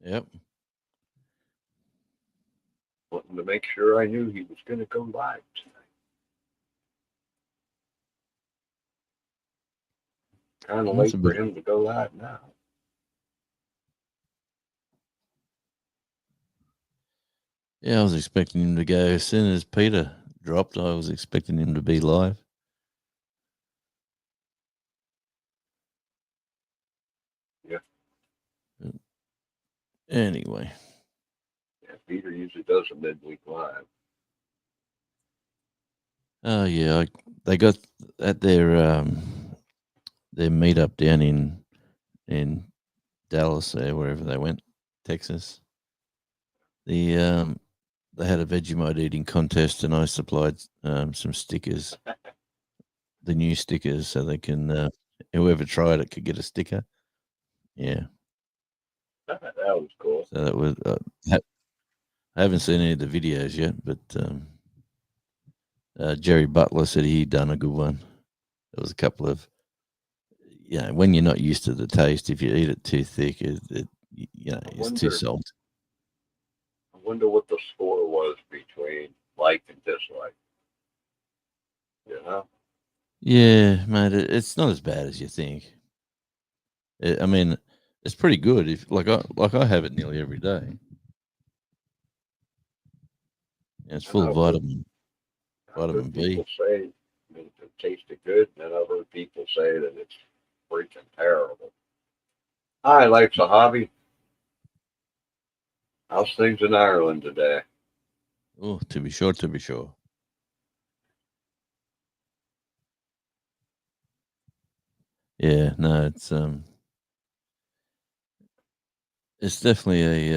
Yep. Wanting to make sure I knew he was going to go live tonight. Kind of That's late a for bit. him to go live now. Yeah, I was expecting him to go as soon as Peter dropped. I was expecting him to be live. Yeah. Anyway. Yeah, Peter usually does a midweek live. Oh yeah, they got at their meetup down in Dallas or wherever they went, Texas. They had a Vegemite eating contest, and I supplied some stickers, the new stickers, so they can whoever tried it could get a sticker. Yeah, That was cool. so that was. I haven't seen any of the videos yet, but Jerry Butler said he'd done a good one. There was a couple of, when you're not used to the taste, if you eat it too thick, it's too salty. I wonder what the score was between like and dislike. You know? Yeah, mate, it's not as bad as you think. I mean, it's pretty good. If I have it nearly every day. It's full of I've vitamin heard people B. say it tasted good, and then I've heard people say that it's freaking terrible. Hi, life's a hobby. How's things in Ireland today? Oh, to be sure, to be sure. Yeah, no, it's definitely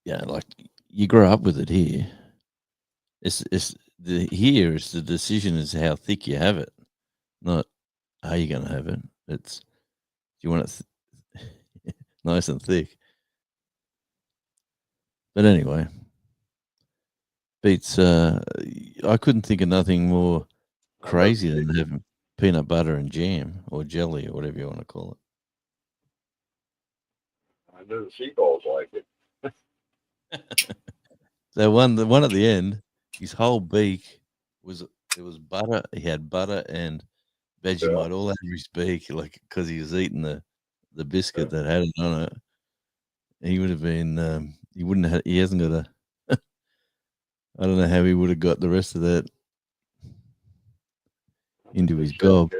like you grow up with it here. It's the decision is how thick you have it, not how you're gonna have it. It's you want it nice and thick. But anyway, beats. I couldn't think of nothing more crazy than having peanut butter and jam or jelly or whatever you want to call I know the seagulls like it. it. The one at the end, his whole beak was it was butter. He had butter and Yeah, Vegemite all over his beak, like because he was eating the biscuit that had it on it. He would have been. He wouldn't have. He hasn't got a. I don't know how he would have got the rest of that into his gob.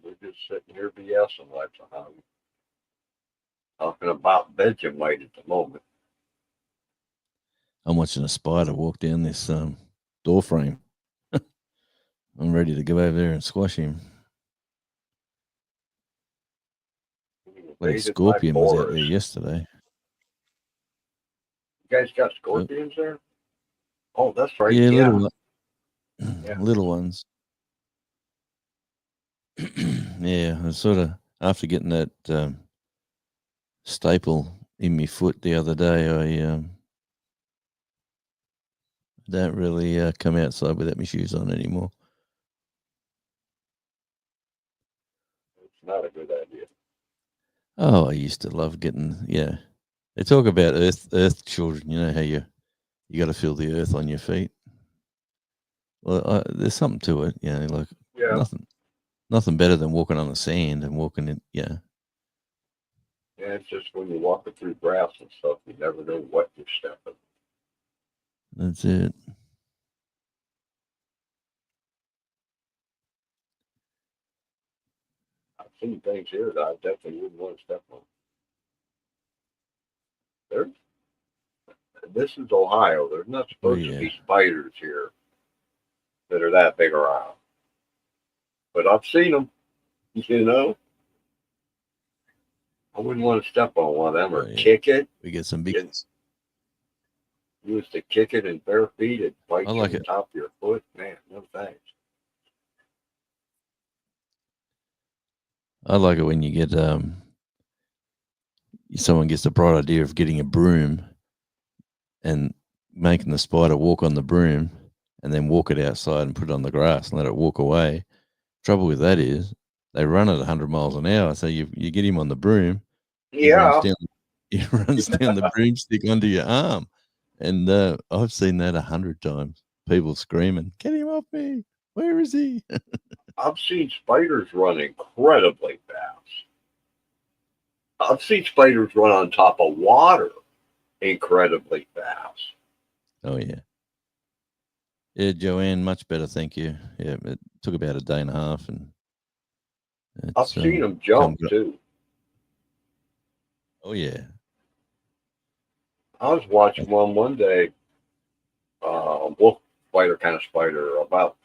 We're just sitting here BSing life's a hobby. Talking about Vegemite at the moment. I'm watching a spider walk down this door frame. I'm ready to go over there and squash him. Bloody Invaded my scorpion was out there forest. yesterday. You guys got Oh, scorpions there? Oh, that's right. yeah, Yeah. Yeah. little ones. Yeah, I sort of after getting that staple in my foot the other day, I don't really come outside without my shoes on anymore. It's not a good idea. Oh, I used to love getting They talk about earth children. You know how you got to feel the earth on your feet. Well, there's something to it. Like Yeah. nothing better than walking on the sand and walking in. Yeah, Yeah, it's just when you're walking through grass and stuff, you never know what you're stepping. that's it. I've seen things here that I definitely wouldn't want to step on. There, this is Ohio. There's not Oh supposed to yeah, be spiders here that are that big around, but I've seen them. You know, I wouldn't want to step on one of them oh or yeah. kick it. We get some big It ones. used to kick it in bare feet. It I bites you like on the it. top of your foot. Man, no thanks. I like it when you get someone gets the bright idea of getting a broom and making the spider walk on the broom and then walk it outside and put it on the grass and let it walk away. Trouble with that is they run at 100 miles an hour. So you get him on the broom, he runs Yeah, down he runs down the broomstick onto your arm. And I've seen that 100 times. People screaming, "Get him off me! Where is he?" I've seen spiders run incredibly fast. I've seen spiders run on top of water incredibly fast. Oh yeah. Yeah, Joanne, much better, thank you. Yeah, it took about a day and a half and I've it's seen them come jump good. too. Oh yeah. I was watching one day, wolf spider kind of spider, about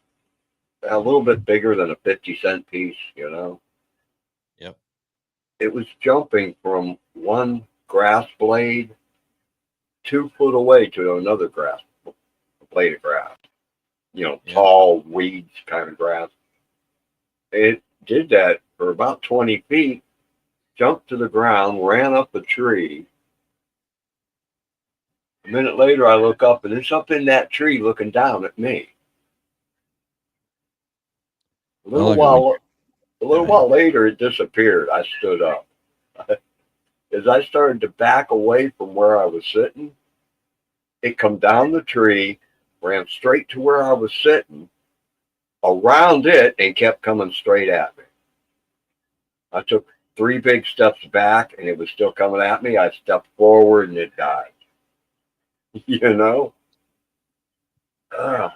a little bit bigger than a 50-cent piece, you know. Yep. It was jumping from one grass blade 2 foot away to another grass blade of grass, Yep. tall weeds kind of grass. It did that for about 20 feet, jumped to the ground, ran up a tree. A minute later, I look up and it's up in that tree looking down at me. A I little like it when while, a go little ahead. while later, it disappeared. I stood up. As I started to back away from where I was sitting, it come down the tree, ran straight to where I was sitting, around it, and kept coming straight at me. I took 3 big steps back, and it was still coming at me. I stepped forward, and it died. You know, uh,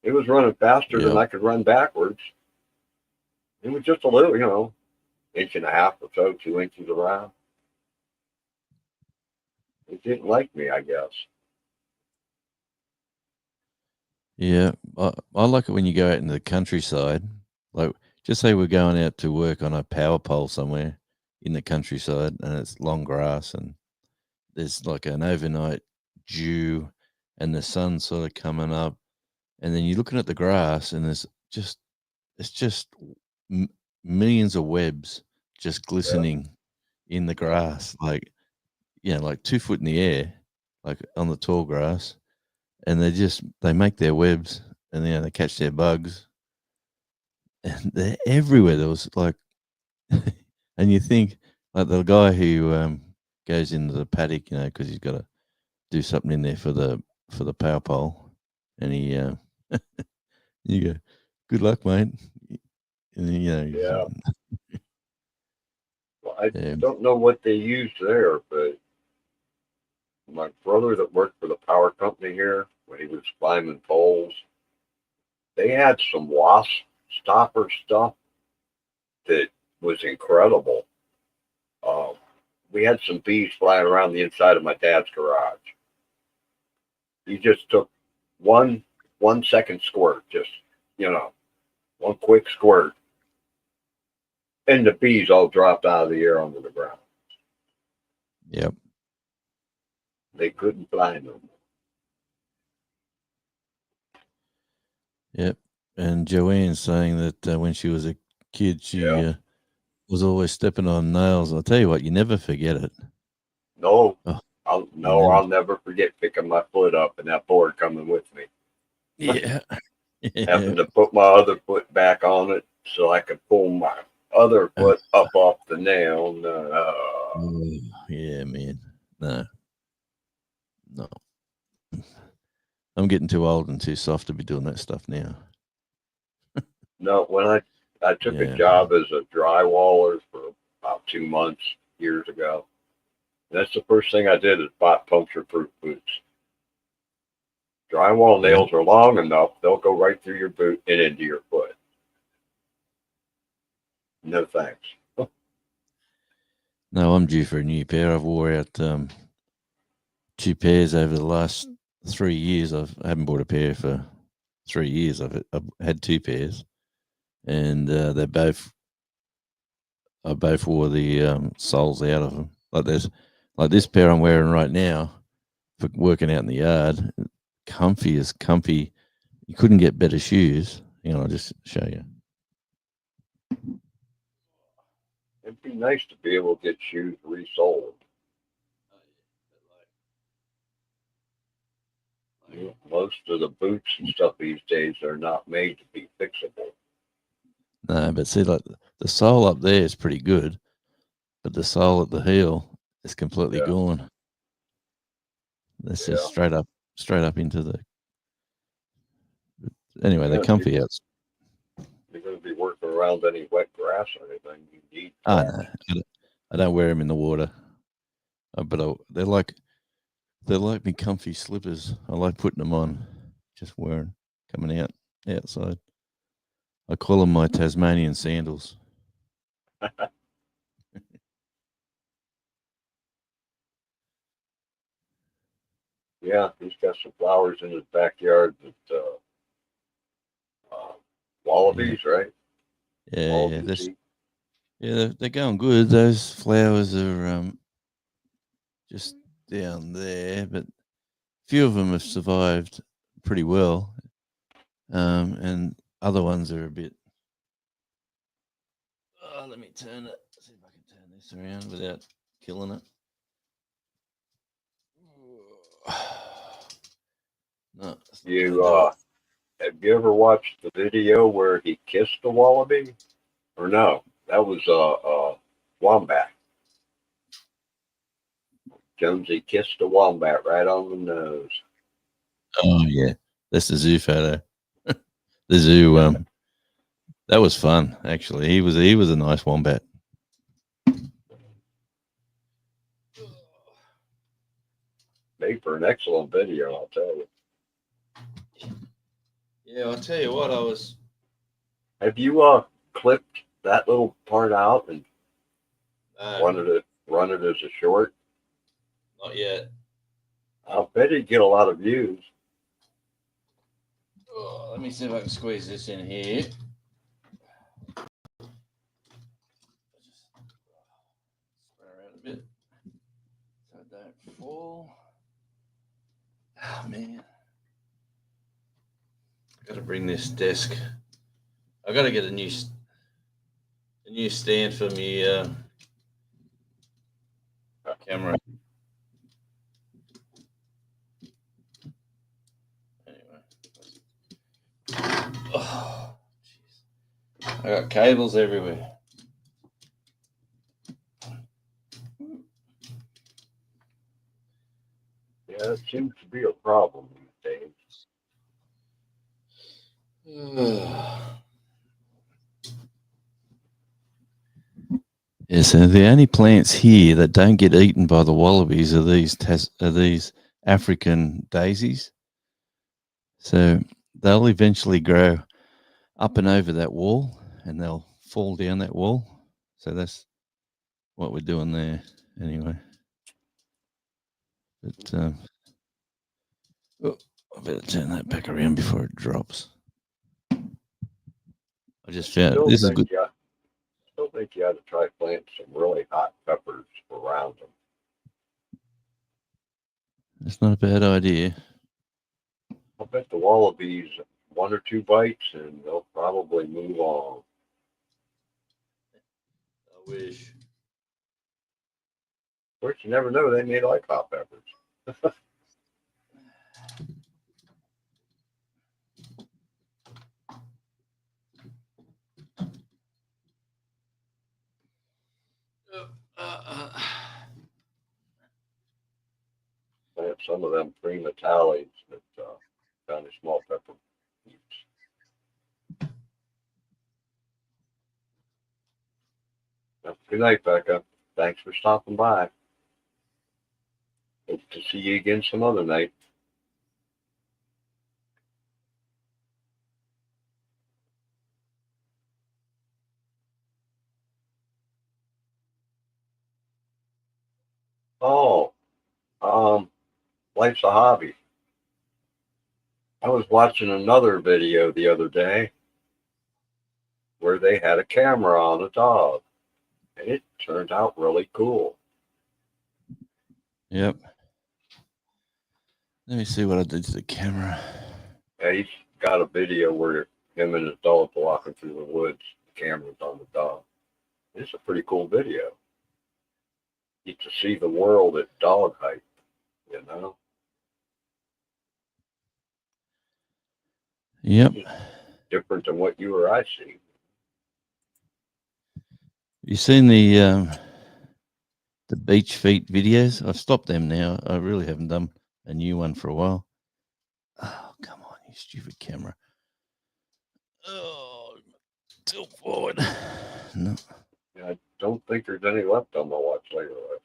it was running faster than Yep. I could run backwards. It was just a little, inch and a half or so, 2 inches around. It didn't like me, I guess. Yeah. I like it when you go out into the countryside. Like just say we're going out to work on a power pole somewhere in the countryside and it's long grass and there's like an overnight dew and the sun's sort of coming up and then you're looking at the grass and just it's just m- millions of webs just Yeah, glistening in the yeah. grass, like like 2 foot in the air, like on the tall grass, and they make their webs and then they catch their bugs, and they're everywhere. There was like, and you think like the guy who goes into the paddock, because he's got to do something in there for the power pole, and you go, good luck, mate, and then, Yeah. Well, I um, don't know what they used there, but my brother that worked for the power company here when he was climbing poles, they had some wasp stopper stuff that was incredible. Um, we had some bees flying around the inside of my dad's garage. You just took one 1 second squirt, just one quick squirt, and the bees all dropped out of the air onto the ground. Yep. They couldn't fly no more. Yep. And Joanne's saying that when she was a kid, she Yeah. was always stepping on nails. I'll tell you what, you never forget it. No, Oh, I'll never forget picking my foot up and that board coming with me. yeah. Yeah. Having to put my other foot back on it so I could pull my other foot up off the nail. Oh, yeah, man. No. I'm getting too old and too soft to be doing that stuff now. No, when I took a Yeah. job as a drywaller for about 2 months years ago. That's the first thing I did is bought puncture-proof boots. Drywall Yeah. nails are long enough; they'll go right through your boot and into your foot. No thanks. No, I'm due for a new pair. I've wore out 2 pairs over the last 3 years. I haven't bought a pair for 3 years. I've had 2 pairs, and I both wore the soles out of them. Like this pair I'm wearing right now for working out in the yard. Comfy as comfy. You couldn't get better shoes. I'll just show you. It'd be nice to be able to get shoes resold. Most of the boots and stuff these days are not made to be fixable. No, but see, like the sole up there is pretty good, but the sole at the heel is completely Yeah. gone. That's just Yeah. straight up into the. Anyway, they're Yeah, comfy out. you're going to be working around any wet grass or anything. You need Oh flats. no, I don't wear them in the water, but they're like me comfy slippers. I like putting them on, just wearing coming out outside. I call them my Tasmanian sandals. Yeah, he's got some flowers in his backyard that wallabies, right? Yeah, Wallabies eat. they're going good. Those flowers are just down there, but a few of them have survived pretty well, and other ones are a bit. Oh, let me turn it. See if I can turn this around without killing it. No, it's not You gonna do it. have you ever watched the video where he kissed the wallaby? Or no, that was a wombat. Jonesy kissed the wombat right on the nose. Oh yeah, that's the zoo photo. The zoo. That was fun. Actually, he was a nice wombat. Made for an excellent video, I'll tell you. Yeah, I'll tell you what. Have you clipped that little part out and run it as a short? Not yet. I'll bet he'd get a lot of views. Oh, let me see if I can squeeze this in here. Just spread around a bit so it don't fall. Oh man, I got to bring this desk. I got to get a new stand for me camera. Anyway, oh, jeez. I got cables everywhere. Yeah, it seems to be a problem these days. Yeah, so the only plants here that don't get eaten by the wallabies are these African daisies. So they'll eventually grow up and over that wall, and they'll fall down that wall. So that's what we're doing there, anyway. But Oh, I better turn that back around before it drops. I just found Still this is think good. you, still think you ought to try planting some really hot peppers around them. It's not a bad idea. I bet the wallabies one or two bites and they'll probably move on. I wish. Of course, you never know; they may like hot peppers. Plant some of them prima tales that kind of small pepper. Good night, Becca. Thanks for stopping by. Hope to see you again some other night. Oh, life's a hobby. I was watching another video the other day where they had a camera on a dog, and it turned out really cool. Yep. Let me see what I did to the camera. Yeah, he's got a video where him and his dog walking through the woods. The camera's on the dog. It's a pretty cool video. You get to see the world at dog height, you know? Yep. Different than what you or I see. You seen the beach feet videos? I've stopped them now. I really haven't done a new one for a while. Oh, come on, you stupid camera. Oh, tilt forward. No. Yeah, I don't think there's any left on the watch later list.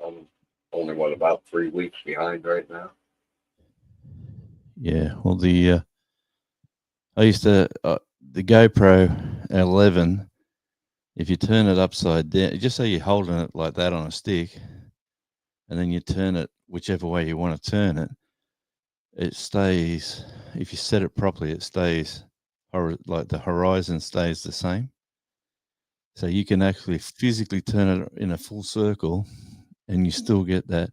I'm only, what, about 3 weeks behind right now? Yeah. Well, I used to the GoPro 11. If you turn it upside down, just say you're holding it like that on a stick, and then you turn it whichever way you want to turn it, it stays. If you set it properly, it stays like the horizon stays the same. So you can actually physically turn it in a full circle, and you still get that.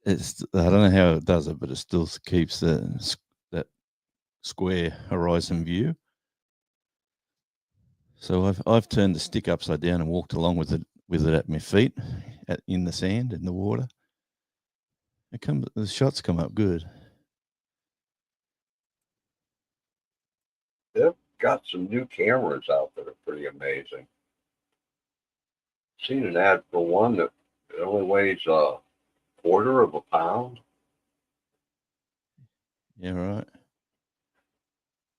I don't know how it does it, but it still keeps that square horizon view. So I've turned the stick upside down and walked along with it at my feet, in the sand, in the water. The shots come up good. They've got some new cameras out that are pretty amazing. Seen an ad for one that only weighs a quarter of a pound. Yeah, right.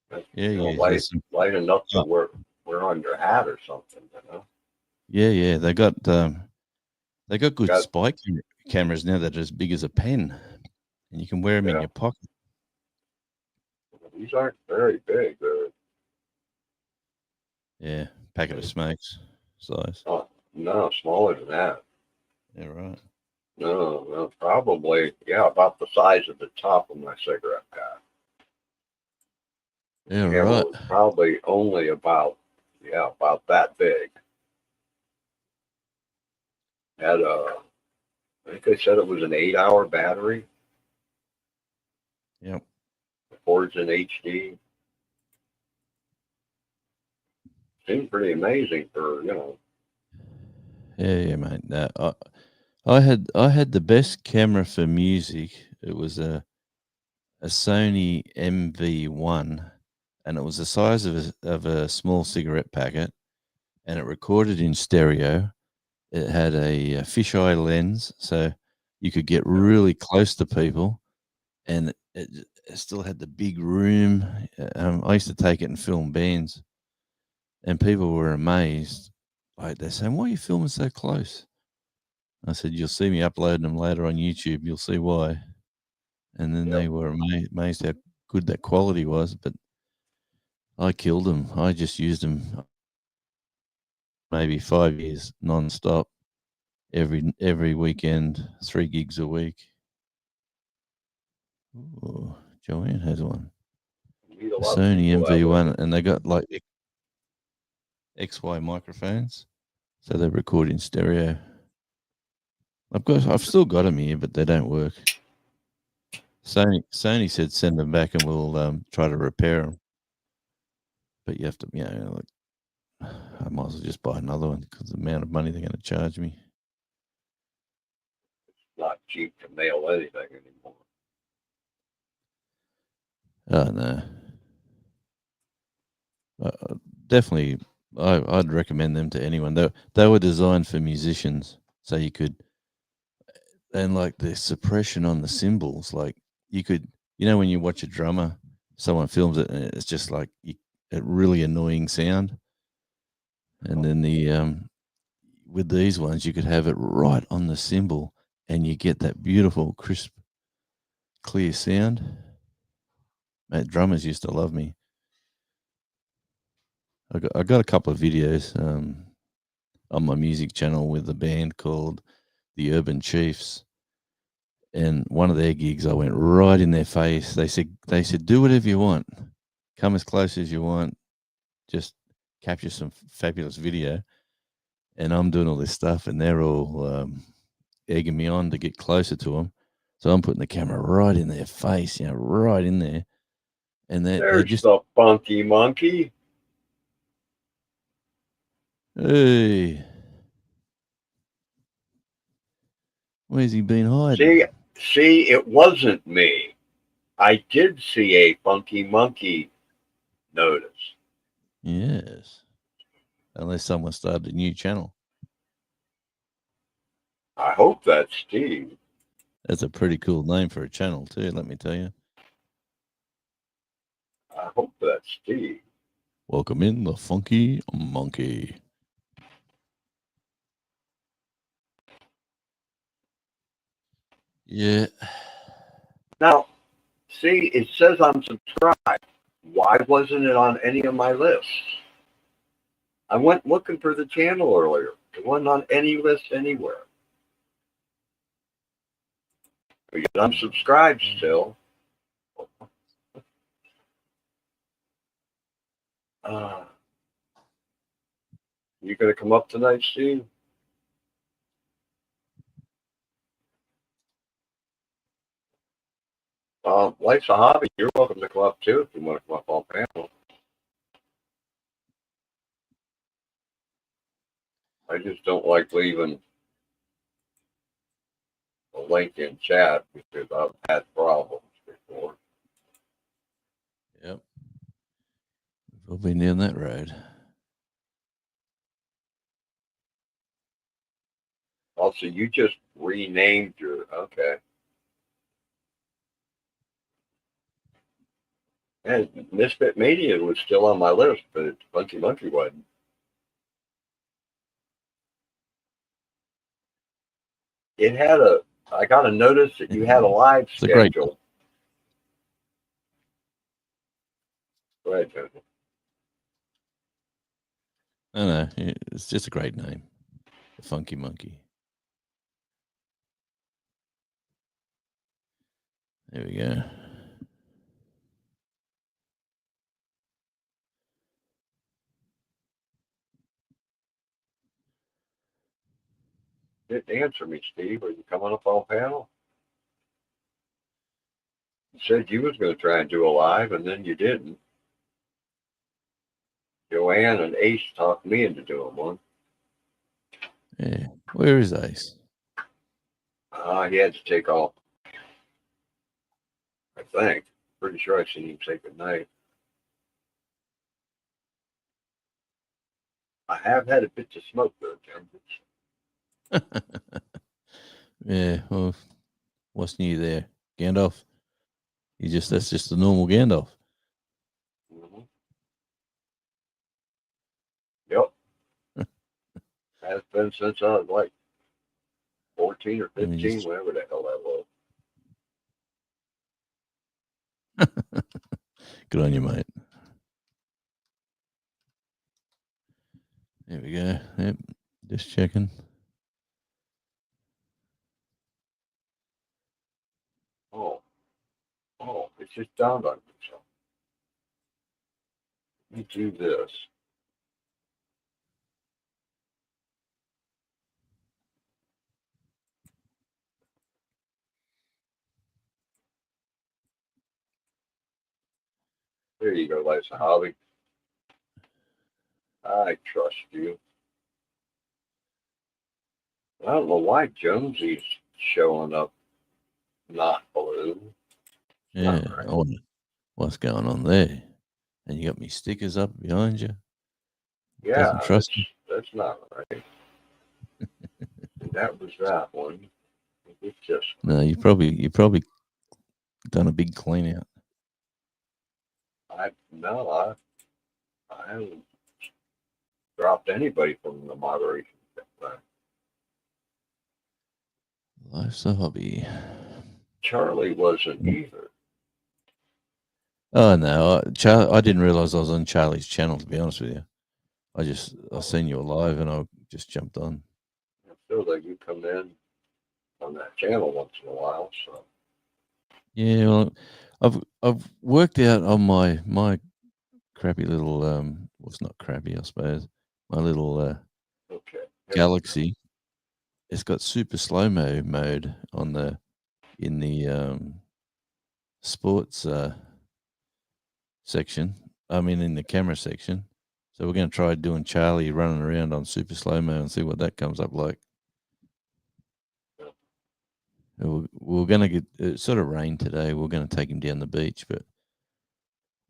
That's, Yeah, you know, yeah. light enough to wear on your hat or something, you know. Yeah. They got good Got, spy cameras now that are as big as a pen, and you can wear them in yeah, your pocket. these aren't very big. Yeah, packet of smokes size. Oh, no, smaller than that. Yeah, right. No, probably, yeah, about the size of the top of my cigarette pack. Yeah, Camera right. was probably only about that big. Had I think they said it was an 8-hour battery. Yep. Records in HD. Seemed pretty amazing for, you know. Yeah, mate. I had the best camera for music. It was a Sony MV1, and it was the size of a small cigarette packet, and it recorded in stereo. It had a fisheye lens, so you could get really close to people, and it still had the big room. I used to take it and film bands, and people were amazed. Like, they're saying, "Why are you filming so close?" I said, "You'll see me uploading them later on YouTube. You'll see why." And then Yep. they were amazed how good that quality was. But I killed them. I just used them maybe 5 years non-stop. every weekend, 3 gigs a week. Ooh, Joanne has one. Meet a A lot of Sony people that way. MV1, and they got like XY microphones, so they record in stereo. I've still got them here, but they don't work. Sony said send them back and we'll try to repair them. But you have to, like, I might as well just buy another one because the amount of money they're going to charge me. Not cheap to mail anything anymore. Oh no, definitely, I'd recommend them to anyone. They were designed for musicians, so you could, and like the suppression on the cymbals, like you could, when you watch a drummer, someone films it, and it's just like a really annoying sound, and then with these ones, you could have it right on the cymbal, and you get that beautiful, crisp, clear sound. Mate, drummers used to love me. I got a couple of videos on my music channel with a band called the Urban Chiefs, and one of their gigs, I went right in their face. They said, do whatever you want, come as close as you want, just capture some fabulous video. And I'm doing all this stuff, and they're all egging me on to get closer to them. So I'm putting the camera right in their face, right in there, and they There's just, the funky monkey. hey, where's he been hiding? See, it wasn't me. I did see a funky monkey notice. Yes, unless someone started a new channel. I hope that's Steve. That's a pretty cool name for a channel too, let me tell you. I hope that's Steve. Welcome in the Funky Monkey. Yeah. Now, see, it says I'm subscribed. Why wasn't it on any of my lists? I went looking for the channel earlier. It wasn't on any list anywhere. I'm subscribed still. You gonna come up tonight, Steve? Life's a hobby. You're welcome to come up too if you want to come up on panel. I just don't like leaving a link in chat because I've had problems before. Yep. We've been down that road. Also, you just renamed your okay. And Misfit Mania was still on my list, but Funky Monkey wasn't. I got a notice that you had a live It's a great. schedule. Go ahead, Joseph. No, it's just a great name. The Funky Monkey. There we go. Didn't answer me, Steve. Are you coming up on panel? You said you was going to try and do a live, and then you didn't. Joanne and Ace talked me into doing one. Yeah. Where is Ace? He had to take off. I think. Pretty sure I've seen him say goodnight. I have had a bit to smoke though, Jim. Yeah, well, what's new there? Gandalf? That's just the normal Gandalf. Mm-hmm. Yep. Has been since I was like 14 or 15, whatever the hell that was. Good on you, mate. There we go. Yep, just checking. It just dawned on me. So let me do this. There you go, Lisa Hobby. I trust you. I don't know why Jonesy's showing up not blue. Yeah, Not right. I wonder what's going on there. And you got me stickers up behind you. Yeah, Doesn't trust me. that's not right. And that was that one. It's just No, you probably done a big clean out. I haven't dropped anybody from the moderation. Life's a hobby. Charlie wasn't either. Oh no, I didn't realize I was on Charlie's channel. To be honest with you, I seen you live and I just jumped on. I feel like you come in on that channel once in a while. So Yeah, well, I've worked out on my crappy little well, it's not crappy, I suppose. My little okay. Galaxy. It's got super slow mo mode on in the sports section. I mean, in the camera section. So we're going to try doing Charlie running around on super slow mo and see what that comes up like. We're going to get it sort of rain today. We're going to take him down the beach, but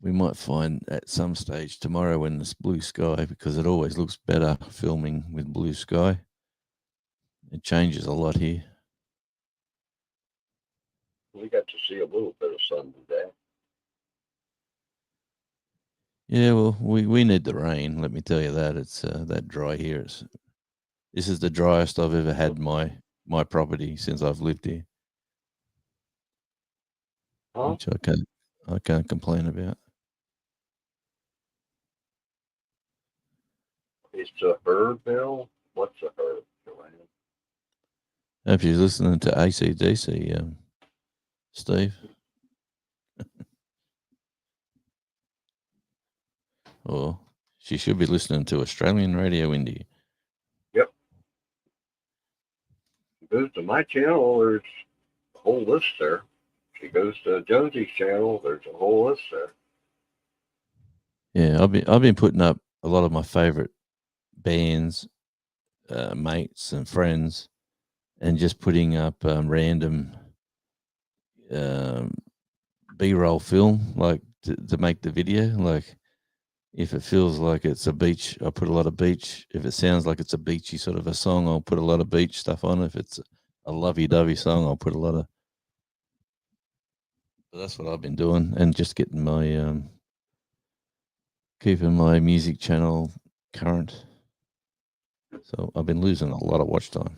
we might find at some stage tomorrow when it's blue sky, because it always looks better filming with blue sky. It changes a lot here. We got to see a little bit of sun today. Yeah, well, we need the rain. Let me tell you that it's that dry here. This is the driest I've ever had my property since I've lived here, Huh? which I can't complain about. It's a herb, Bill. What's a herb, Joanne? If you're listening to AC/DC, Steve, or she should be listening to Australian Radio Indie. Yep. She goes to my channel, there's a whole list there. She goes to Jonesy's channel, there's a whole list there. Yeah, I've been putting up a lot of my favorite bands, mates, and friends, and just putting up random B-roll film, like to make the video. Like if it feels like it's a beach, I put a lot of beach. If it sounds like it's a beachy sort of a song, I'll put a lot of beach stuff on. If it's a lovey-dovey song, I'll put a lot of. But that's what I've been doing, and just getting my keeping my music channel current. So I've been losing a lot of watch time.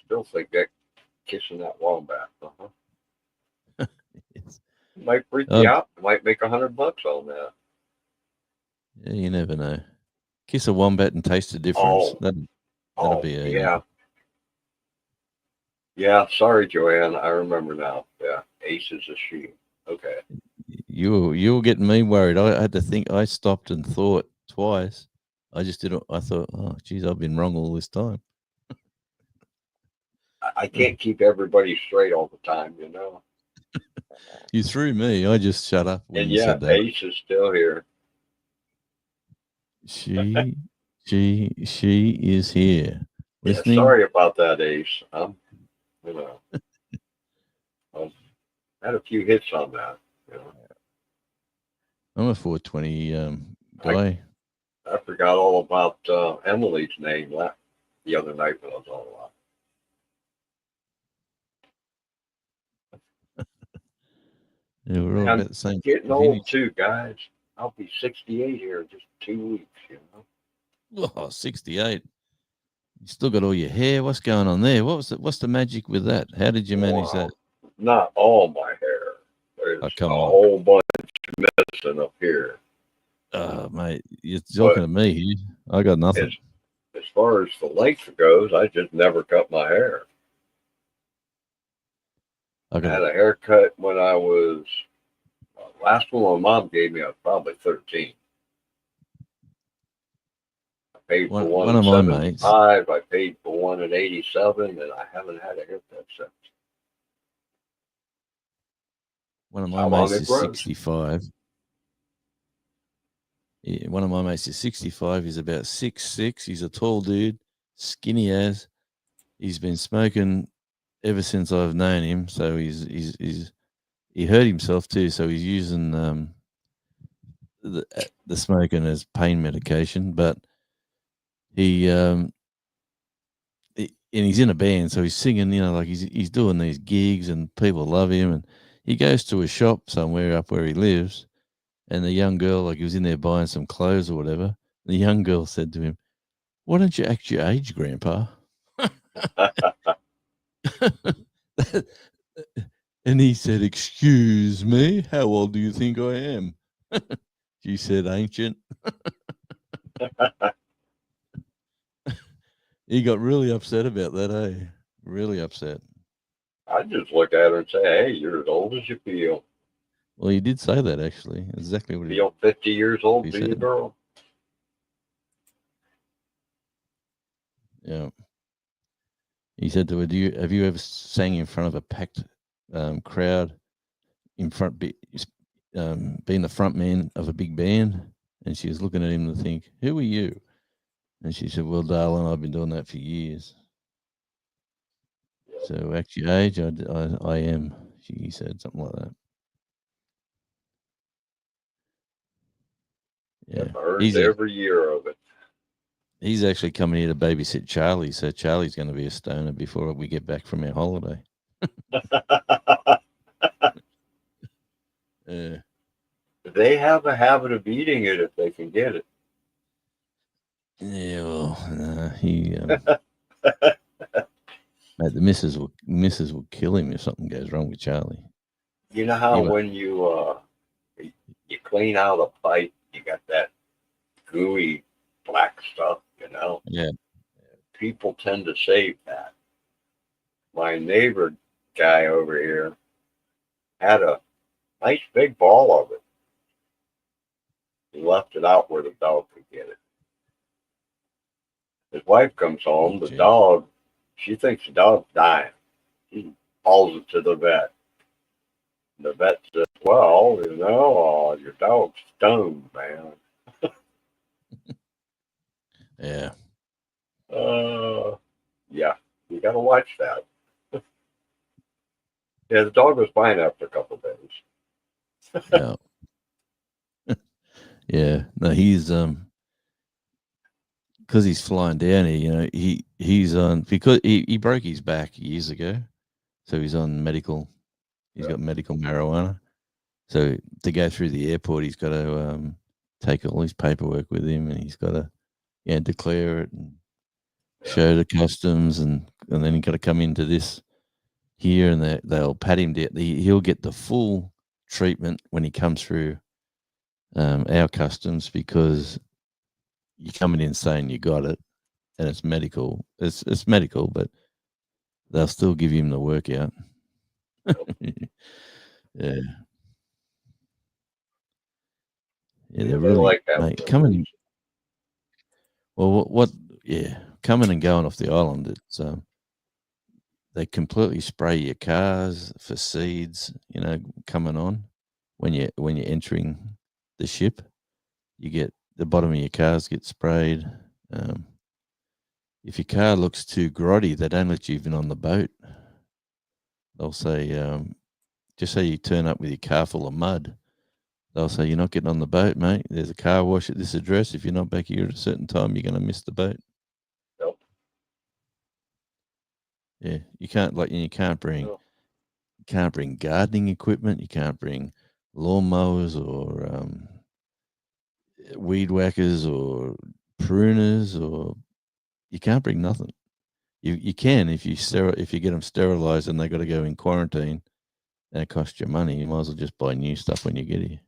Still think that kissing that wombat. Yes. Might freak you out. Might make $100 on that. Yeah, you never know. Kiss a wombat and taste the difference. That'll be a yeah. Yeah, sorry, Joanne. I remember now. Yeah, Ace is a she. Okay. You were getting me worried. I had to think. I stopped and thought twice. I just didn't. I thought, oh, geez, I've been wrong all this time. I can't keep everybody straight all the time, you know. You threw me. I just shut up when And you said that. Ace is still here. She is here. Listening. Yeah, sorry about that, Ace. You know, I've had a few hits on that. You know. I'm a 420 guy. I forgot all about Emily's name the other night when I was on the line. Yeah, we're all about the same. Getting old too, guys. I'll be 68 here in just 2 weeks, you know. Oh, 68. You still got all your hair. What's going on there? What's the magic with that? How did you manage that? Not all my hair. There's come a on. whole bunch missing up here. Mate, you're talking to me here. I got nothing. As far as the length goes, I just never cut my hair. I I got had a haircut when I was, last one my mom gave me, I was probably 13. I paid for one one in of my mates. 75, I paid for one in 87, and I haven't had a haircut since. One of my How long mates it is grows. 65. Yeah, one of my mates is 65. He's about 6'6". He's a tall dude, skinny as. He's been smoking ever since I've known him. So he hurt himself too. So he's using the smoking as pain medication. But he and he's in a band, so he's singing. You know, like he's doing these gigs, and people love him. And he goes to a shop somewhere up where he lives. And the young girl, like he was in there buying some clothes or whatever. The young girl said to him, "Why don't you act your age, Grandpa?" And he said, "Excuse me, how old do you think I am?" She said, "Ancient." He got really upset about that, eh? Really upset. I just look at her and say, hey, you're as old as you feel. Well, he did say that actually. Exactly what he Feel 50 years old, he be a said. girl. Yeah. He said to her, have you ever sang in front of a packed crowd, in front, being the front man of a big band?" And she was looking at him to think, "Who are you?" And she said, "Well, darling, I've been doing that for years." Yep. So, at your age, I am. She said something like that. Yeah, I've earned every year of it. He's actually coming here to babysit Charlie, so Charlie's going to be a stoner before we get back from our holiday. Yeah. They have a habit of eating it if they can get it. Yeah, well, mate, the missus will kill him if something goes wrong with Charlie. You know how when you clean out a pipe, you got that gooey black stuff, you know? Yeah. People tend to save that. My neighbor guy over here had a nice big ball of it. He left it out where the dog could get it. His wife comes home, the dog, she thinks the dog's dying. She hauls it to the vet. The vet says, well, you know, your dog's stoned, man. Yeah. Yeah, you got to watch that. Yeah, the dog was fine after a couple of days. Yeah. Yeah. No, he's because he's flying down here, you know, he's on, because he broke his back years ago. So he's on medical. He's got medical marijuana. So to go through the airport, he's got to take all his paperwork with him, and he's got to declare it and show the customs, and then he's got to come into this here, and they'll pat him down. He'll get the full treatment when he comes through our customs, because you're coming in saying you got it, and it's medical. It's medical, but they'll still give him the workout. Yeah. Yeah, they're really like that. mate, coming. Well, coming and going off the island, it's they completely spray your cars for seeds. You know, coming on when you're entering the ship, you get the bottom of your cars get sprayed. If your car looks too grotty, they don't let you even on the boat. They'll say, just say you turn up with your car full of mud, they'll say, you're not getting on the boat, mate. There's a car wash at this address. If you're not back here at a certain time, you're going to miss the boat. Yep. Yeah, you can't bring gardening equipment. You can't bring lawnmowers or weed whackers or pruners, or you can't bring nothing. You can if you get them sterilized and they got to go in quarantine, and it costs you money. You might as well just buy new stuff when you get here.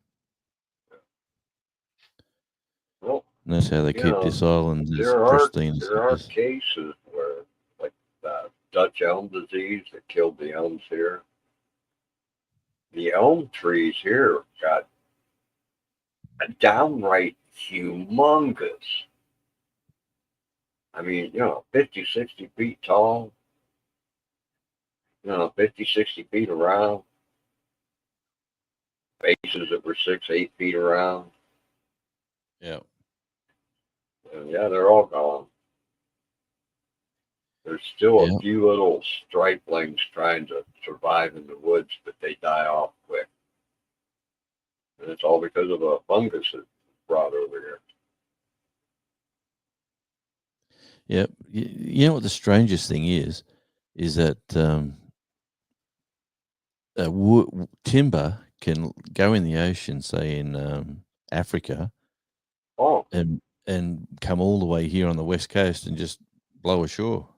Well, And that's how they You keep know, this island as there are pristine as there it are is. cases where, like Dutch elm disease that killed the elms here. The elm trees here got downright humongous. I mean, 50, 60 feet tall, 50, 60 feet around, bases that were 6, 8 feet around. Yeah. And yeah, they're all gone. There's still a Yeah. few little striplings trying to survive in the woods, but they die off quick. And it's all because of a fungus that's brought over here. Yeah. You know what the strangest thing is that timber can go in the ocean, say in Africa, Oh, and come all the way here on the west coast and just blow ashore.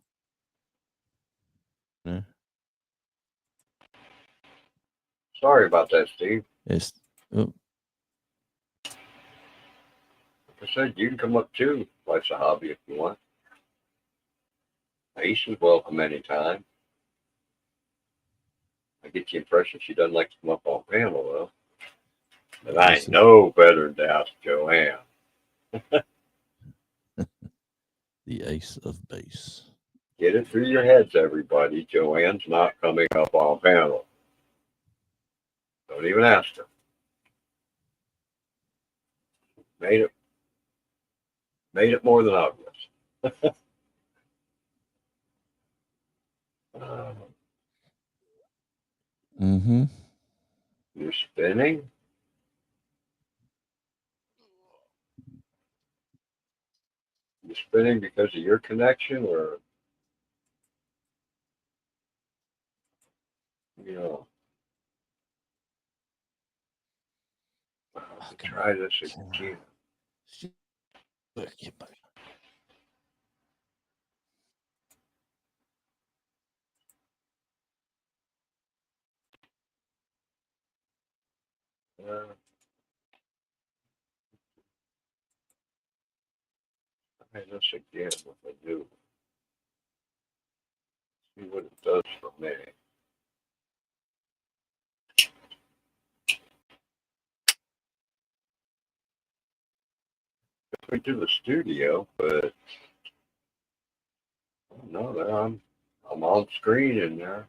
You know? sorry about that, Steve. It's, oh, Like I said, you can come up too. Life's a hobby if you want. Ace is welcome anytime. I get the impression she doesn't like to come up on panel though. But I Ace of- know better than to ask Joanne. the ace of base. Get it through your heads, everybody. Joanne's not coming up on panel. Don't even ask her. Made it more than obvious. Uh, Mm-hmm. you're spinning. You're spinning because of your connection, or you know. Try this again. Try this again with a new. See what it does for me. We do the studio, but no, there I'm on screen in there.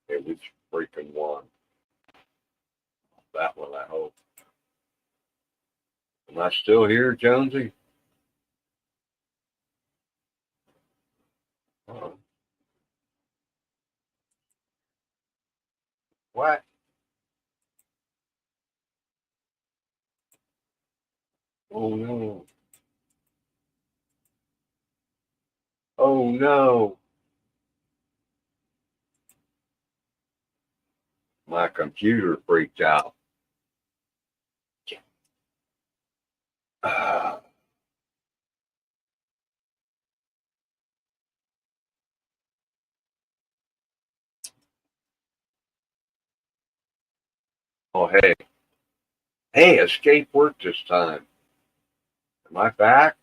It was freaking one. That one, I hope. Am I still here, Jonesy? Oh. What? Oh no. Oh no. My computer freaked out. Oh, hey. Hey, escape worked this time. Am I back?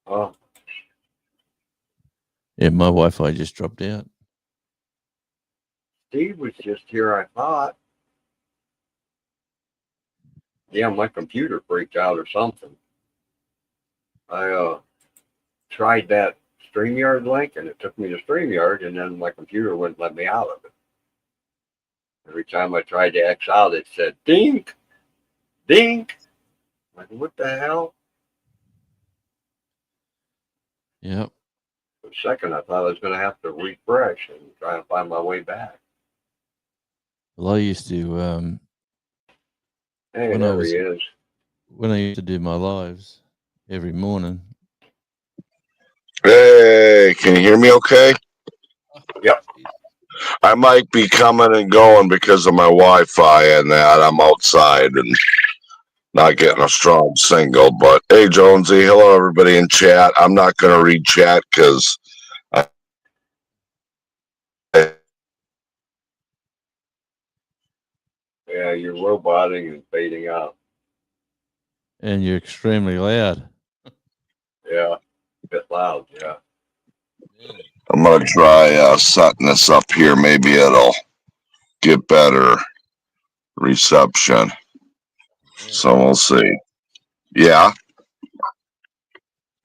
Oh, Yeah, my Wi-Fi just dropped out. Steve was just here, I thought. Yeah, my computer freaked out or something. I tried that StreamYard link and it took me to StreamYard and then my computer wouldn't let me out of it. Every time I tried to X out, it said dink, dink. I'm like, what the hell? Yep. For a second, I thought I was going to have to refresh and try and find my way back. Well, I used to Hey, when I there was he is. when I used to do my lives every morning. Hey, can you hear me okay? Yep. I might be coming and going because of my Wi-Fi and that. I'm outside and not getting a strong signal. But hey, Jonesy, hello everybody in chat. I'm not going to read chat because Yeah, you're roboting and fading out. And you're extremely loud. Yeah, a bit loud. Yeah. I'm gonna try setting this up here. Maybe it'll get better reception. So we'll see. Yeah.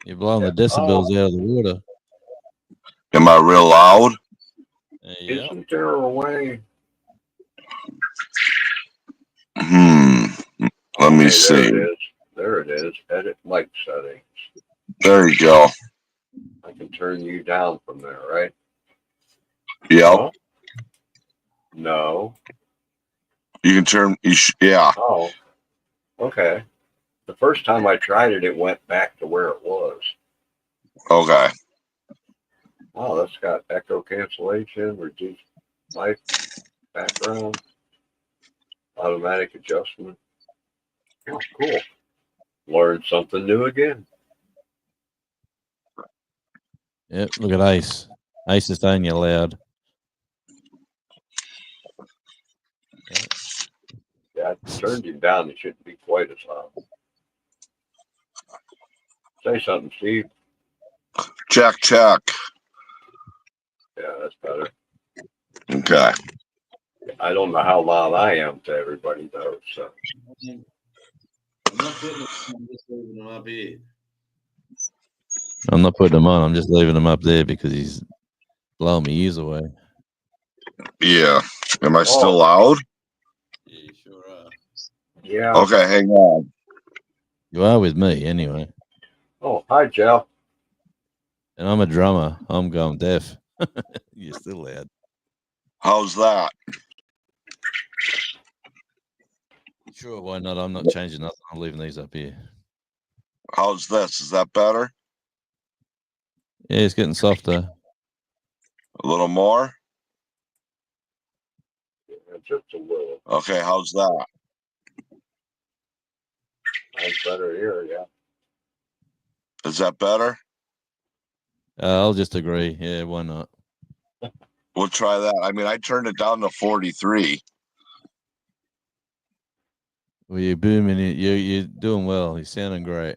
You're blowing the Yeah. decibels out of the water. Am I real loud? Yeah. Isn't there a way? Let me Okay, see. There it is. There it is. Edit mic settings. There you go. I can turn you down from there, right? Yep. No. No. You can turn. Yeah. Oh. Okay. The first time I tried it, it went back to where it was. Okay. Oh, that's got echo cancellation, reduced mic background, automatic adjustment. Oh, cool. Learned something new again. Yep. Look at Ace. Ace is saying you're loud. Yeah, I turned him down. It shouldn't be quite as loud. Say something, Steve. Check. Yeah, that's better. Okay. I don't know how loud I am to everybody, though. So I'm not putting them, I'm just leaving them up here. I'm not putting him on. I'm just leaving him up there because he's blowing my ears away. Yeah. Am I still Oh. loud? Yeah, you sure are. yeah. Okay. Hang on. You are with me anyway. Oh, hi, Jeff. And I'm a drummer. I'm going deaf. You're still loud. How's that? Sure, why not? I'm not changing nothing. I'm leaving these up here. How's this? Is that better? Yeah, it's getting softer. A little more? Yeah, just a little. Okay. How's that? That's better here. Yeah. Is that better? I'll just agree. Yeah, why not? We'll try that. I mean, I turned it down to 43. Well, you're booming it. You're doing well. You're sounding great.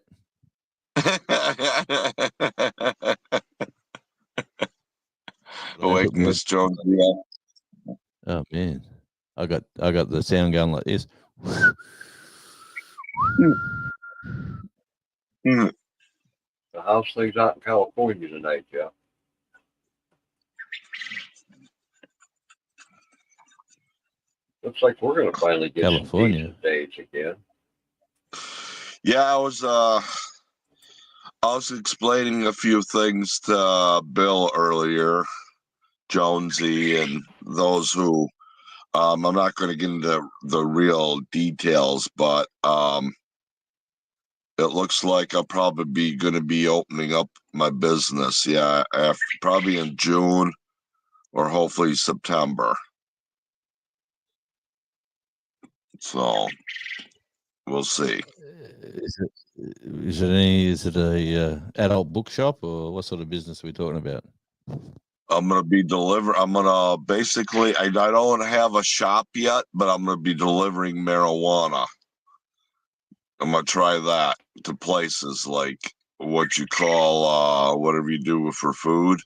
Awake, Miss Jones. Yeah. Oh man, I got the sound going like this. Mm. So how's things out in California tonight, Jeff? Looks like we're going to finally get California. some decent days again. Yeah, I was explaining a few things to Bill earlier, Jonesy, and those who I'm not going to get into the real details, but it looks like I'll probably be going to be opening up my business. Yeah, probably in June or hopefully September. So we'll see. Is it a adult bookshop or what sort of business are we talking about? I'm gonna be I'm gonna basically. I don't have a shop yet, but I'm gonna be delivering marijuana. I'm gonna try that to places like what you call whatever you do for food.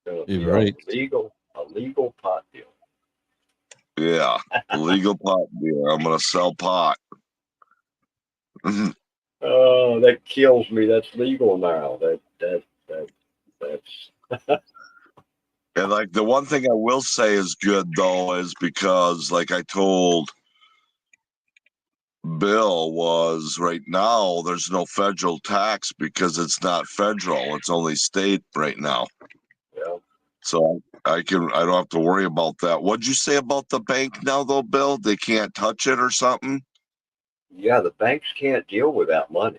Gonna be Uber Eats. a legal pot deal. Yeah, legal pot beer. I'm gonna sell pot. Oh, that kills me. That's legal now. That's And like the one thing I will say is good though is because like I told Bill was right now there's no federal tax because it's not federal, it's only state right now. yeah. So I don't have to worry about that. What'd you say about the bank now though, Bill? They can't touch it or something? Yeah, the banks can't deal with that money.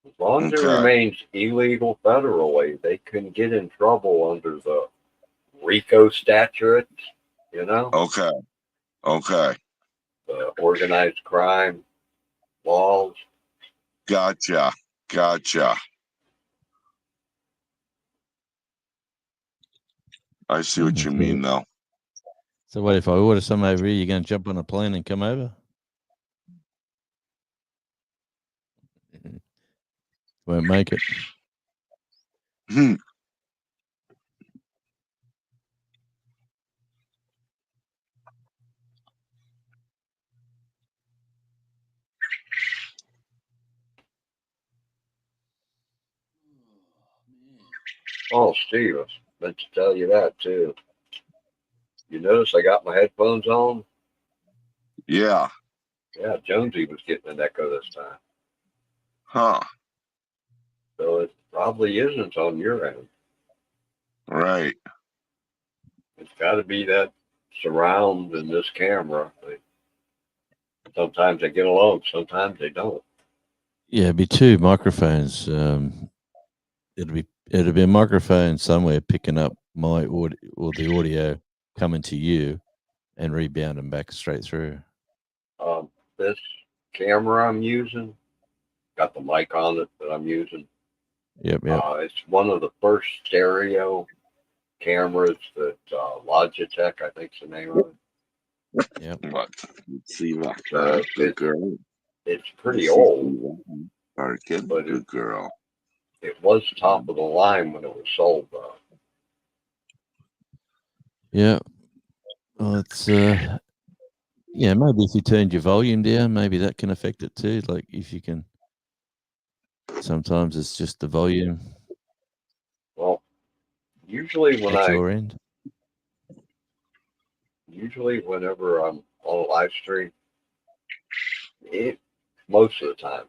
As long as it Okay. remains illegal federally, they can get in trouble under the RICO statute, you know, Okay. the organized crime laws. Gotcha. I see what you mean now. So what if I order some over here? You're going to jump on a plane and come over? Won't make it. Hmm. Oh, Steve, I was meant to tell you that too. You notice I got my headphones on? Yeah. Yeah, Jonesy was getting an echo this time. Huh. So it probably isn't on your end. Right. It's got to be that surround in this camera. Sometimes they get along, sometimes they don't. Yeah, it'd be two microphones. It'd be a microphone somewhere picking up my audio or the audio coming to you and rebounding back straight through. This camera I'm using got the mic on it that I'm using. Yep. It's one of the first stereo cameras that Logitech, I think's the name of it. What? Let's see what. So Good girl. it's pretty old, Barkin. but Good girl. it was top of the line when it was sold, though. Yeah. Well, it's yeah. Maybe if you turned your volume down, maybe that can affect it too. Like if you can. Sometimes it's just the volume Well, usually at your end. Whenever I'm on a live stream, most of the time,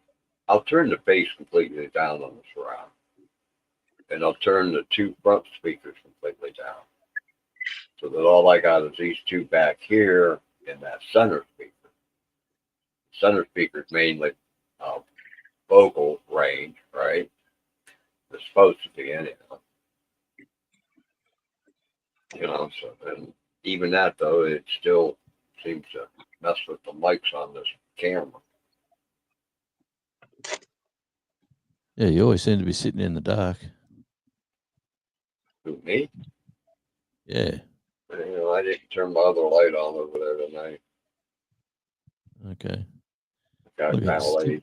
I'll turn the bass completely down on the surround, and I'll turn the two front speakers completely down, so that all I got is these two back here and that center speaker. Center speaker is mainly vocal range, right? It's supposed to be anyhow. So and even that though, it still seems to mess with the mics on this camera. Yeah, you always seem to be sitting in the dark. Who, me? Yeah. I didn't turn my other light on over there tonight. Okay. Got kind of late.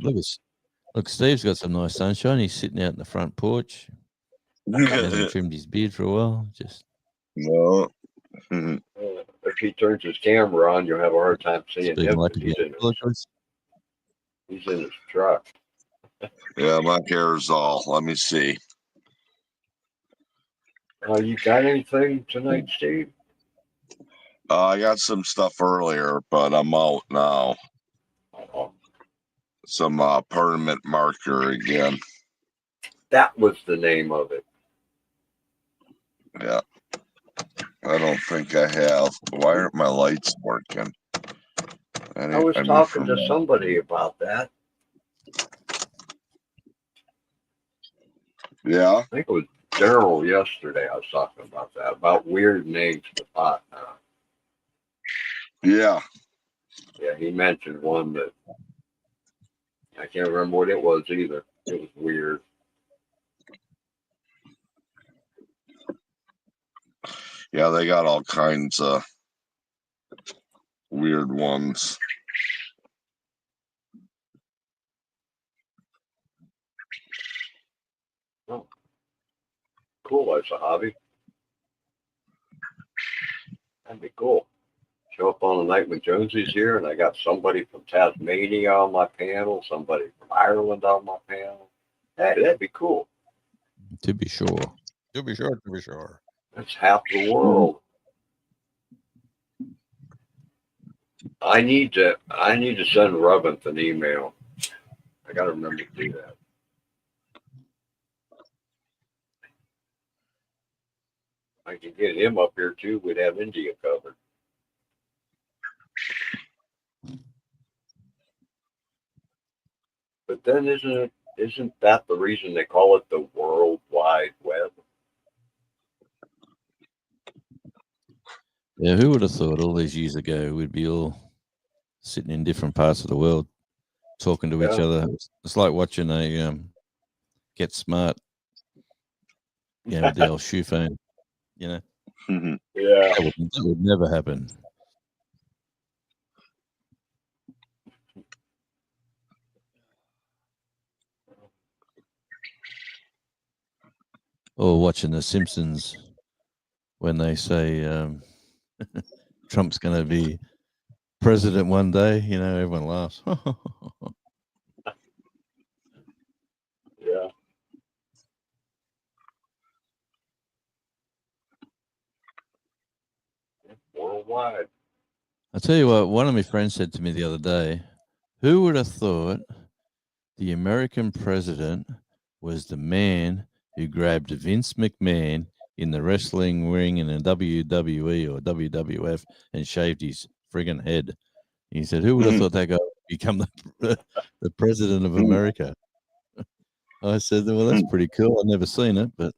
Look, Steve's got some nice sunshine. He's sitting out in the front porch. He hasn't trimmed his beard for a while. Just No. If he turns his camera on, you'll have a hard time seeing speaking him. like 'Cause again. he's in his truck. Yeah, my hair's all. Let me see. You got anything tonight, Steve? I got some stuff earlier, but I'm out now. Some permanent marker again. That was the name of it. Yeah. I don't think I have. Why aren't my lights working? I was talking to somebody about that. Yeah. I think it was Daryl yesterday. I was talking about that, about weird names for pot now. Yeah. Yeah, he mentioned one that I can't remember what it was either. It was weird. Yeah, they got all kinds of weird ones. Oh, cool. That's a hobby. That'd be cool. Show up on the night when Jonesy's here, and I got somebody from Tasmania on my panel, somebody from Ireland on my panel. Hey, that'd be cool. To be sure. To be sure. That's half the world. I need to send Rubbins an email. I got to remember to do that. I could get him up here too. We'd have India covered. But then isn't that the reason they call it the World Wide Web? Yeah, who would have thought all these years ago we'd be all sitting in different parts of the world talking to each other? It's like watching a Get Smart, with the old shoe phone, Yeah. That would never happen. Or watching The Simpsons when they say Trump's going to be president one day. You know, everyone laughs. Yeah. Worldwide. I tell you what, one of my friends said to me the other day, who would have thought the American president was the man who grabbed Vince McMahon in the wrestling ring in the WWE or WWF and shaved his friggin' head? He said, who would have thought that guy would become the president of America? I said, well, that's pretty cool. I've never seen it, but.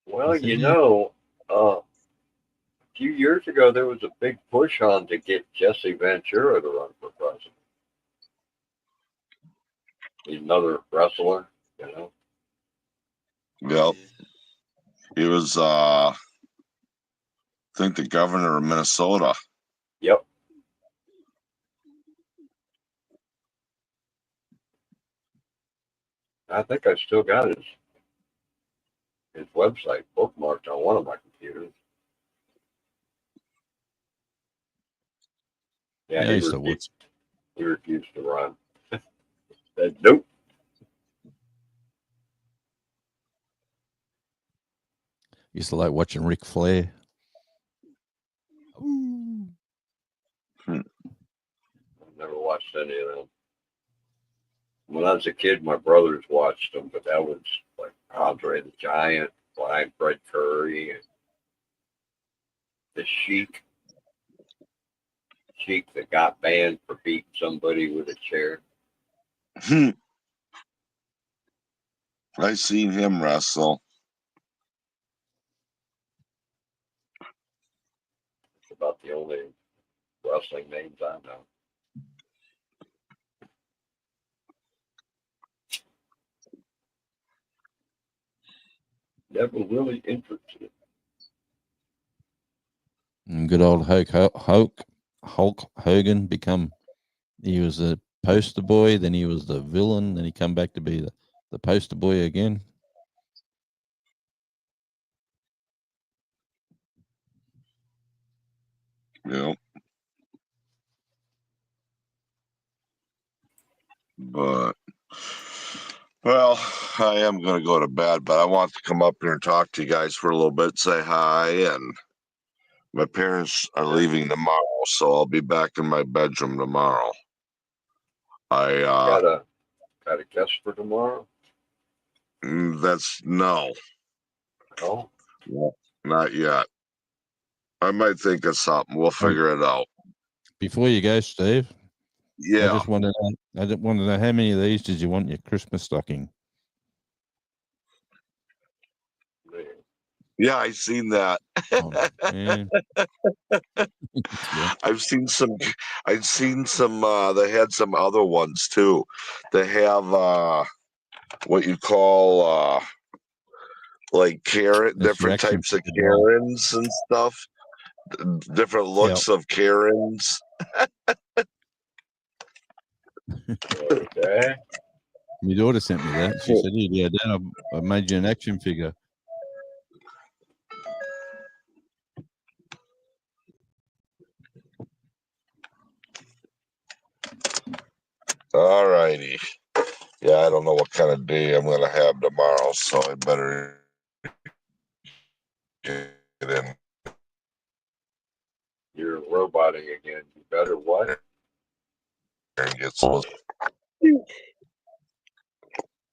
Well, said, you yeah. know, a few years ago, there was a big push on to get Jesse Ventura to run for president. He's another wrestler, you know. Yep. He was, I think, the governor of Minnesota. Yep. I think I still got his website bookmarked on one of my computers. Yeah, Yeah, I used to watch. he refused to run. Said, nope. Used to like watching Ric Flair. I've never watched any of them. When I was a kid, my brothers watched them, but that was like Andre the Giant, Blind Fred Curry, and the Sheik that got banned for beating somebody with a chair. I seen him wrestle. It's about the only wrestling names I know. Never really interested. And good old Hulk Hogan he was a poster boy, then he was the villain, then he come back to be the poster boy again. Yep. But, well, I am going to go to bed, but I want to come up here and talk to you guys for a little bit, say hi, and my parents are leaving tomorrow, so I'll be back in my bedroom tomorrow. Got a guest for tomorrow? That's no. Oh, Not yet. I might think of something. We'll figure it out. Before you go, Steve, I Yeah. just want to know how many of these did you want in your Christmas stocking? man. Yeah, I seen that. Oh, yeah. Yeah. I've seen some they had some other ones too. They have what you call like That's your different action types of figure, right? Karens and stuff. Different looks of Karens. Okay. My daughter sent me that. She said, "Yeah, Dad, I made you an action figure." All righty. Yeah, I don't know what kind of day I'm gonna have tomorrow, so I better get in. You're roboting again. You better what? And get some.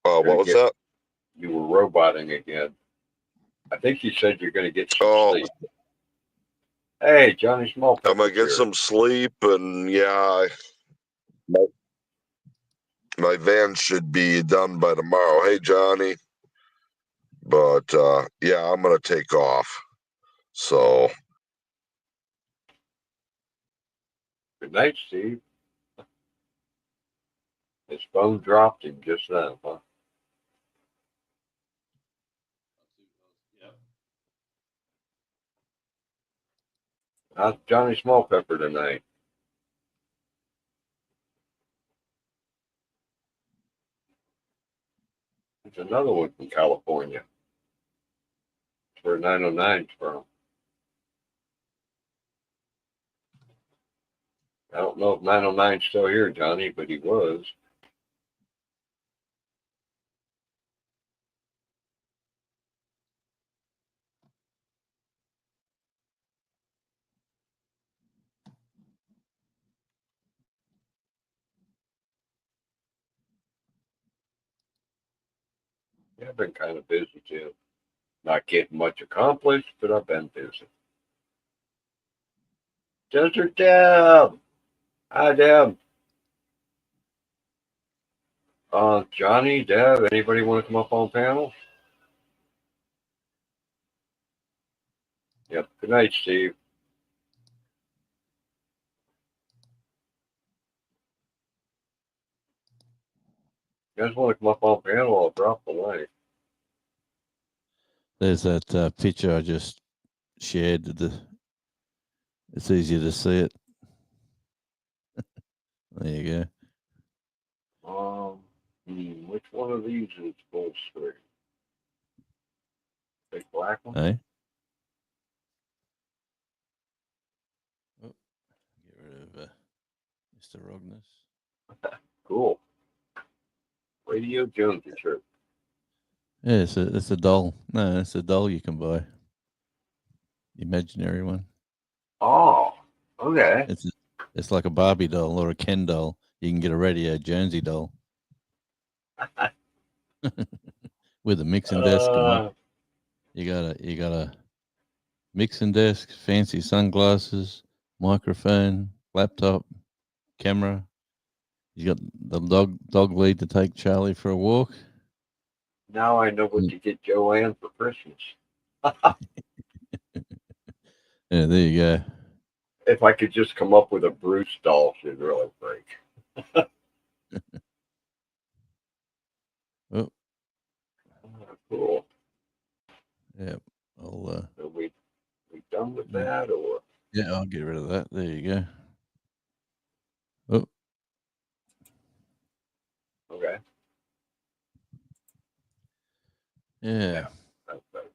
What was that? You were roboting again. I think you said you're going to get some Oh, sleep. Hey, Johnny Small. I'm gonna get some sleep, and yeah, my van should be done by tomorrow. Hey, Johnny. But yeah, I'm gonna take off. So Good night, Steve. His phone dropped him just then, huh? How's Johnny Small Pepper tonight? There's another one from California. where 909's from. I don't know if 909's still here, Johnny, but he was. Yeah, I've been kind of busy too. Not getting much accomplished, but I've been busy. Desert Deb! Hi, Deb. Johnny, Deb, anybody want to come up on panel? Yep. Good night, Steve. You guys want to come up on panel? I'll drop the link. There's that picture I just shared. It's easier to see it. There you go. Which one of these is full screen? Big black one? Hey. Oh, get rid of Mr. Rognus. Cool. Radio Jonesy shirt. Yeah, it's a doll. No, it's a doll you can buy. Imaginary one. Oh, okay. It's like a Barbie doll or a Ken doll. You can get a Radio Jonesy doll with a mixing desk. You got a mixing desk, fancy sunglasses, microphone, laptop, camera. You got the dog lead to take Charlie for a walk. Now I know what to get Joanne for Christmas. Yeah, there you go. If I could just come up with a Bruce doll, she'd really break. Oh, Cool. yeah. I'll Are we done with that, or? yeah, I'll get rid of that. There you go. Oh, Okay. yeah. That's better.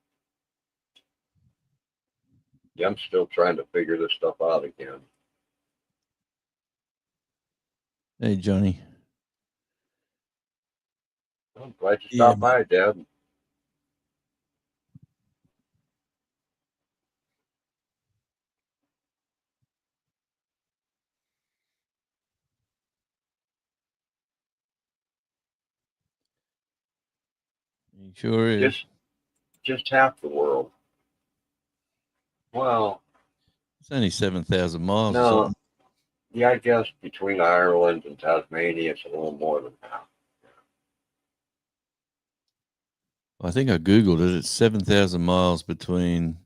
Yeah, I'm still trying to figure this stuff out again. Hey, Johnny. I'm glad you Yeah, stopped by, Dad. He sure is. Just half the world. Well, It's only 7,000 miles or no. something. Yeah, I guess between Ireland and Tasmania, it's a little more than half. I think I Googled it. It's 7,000 miles between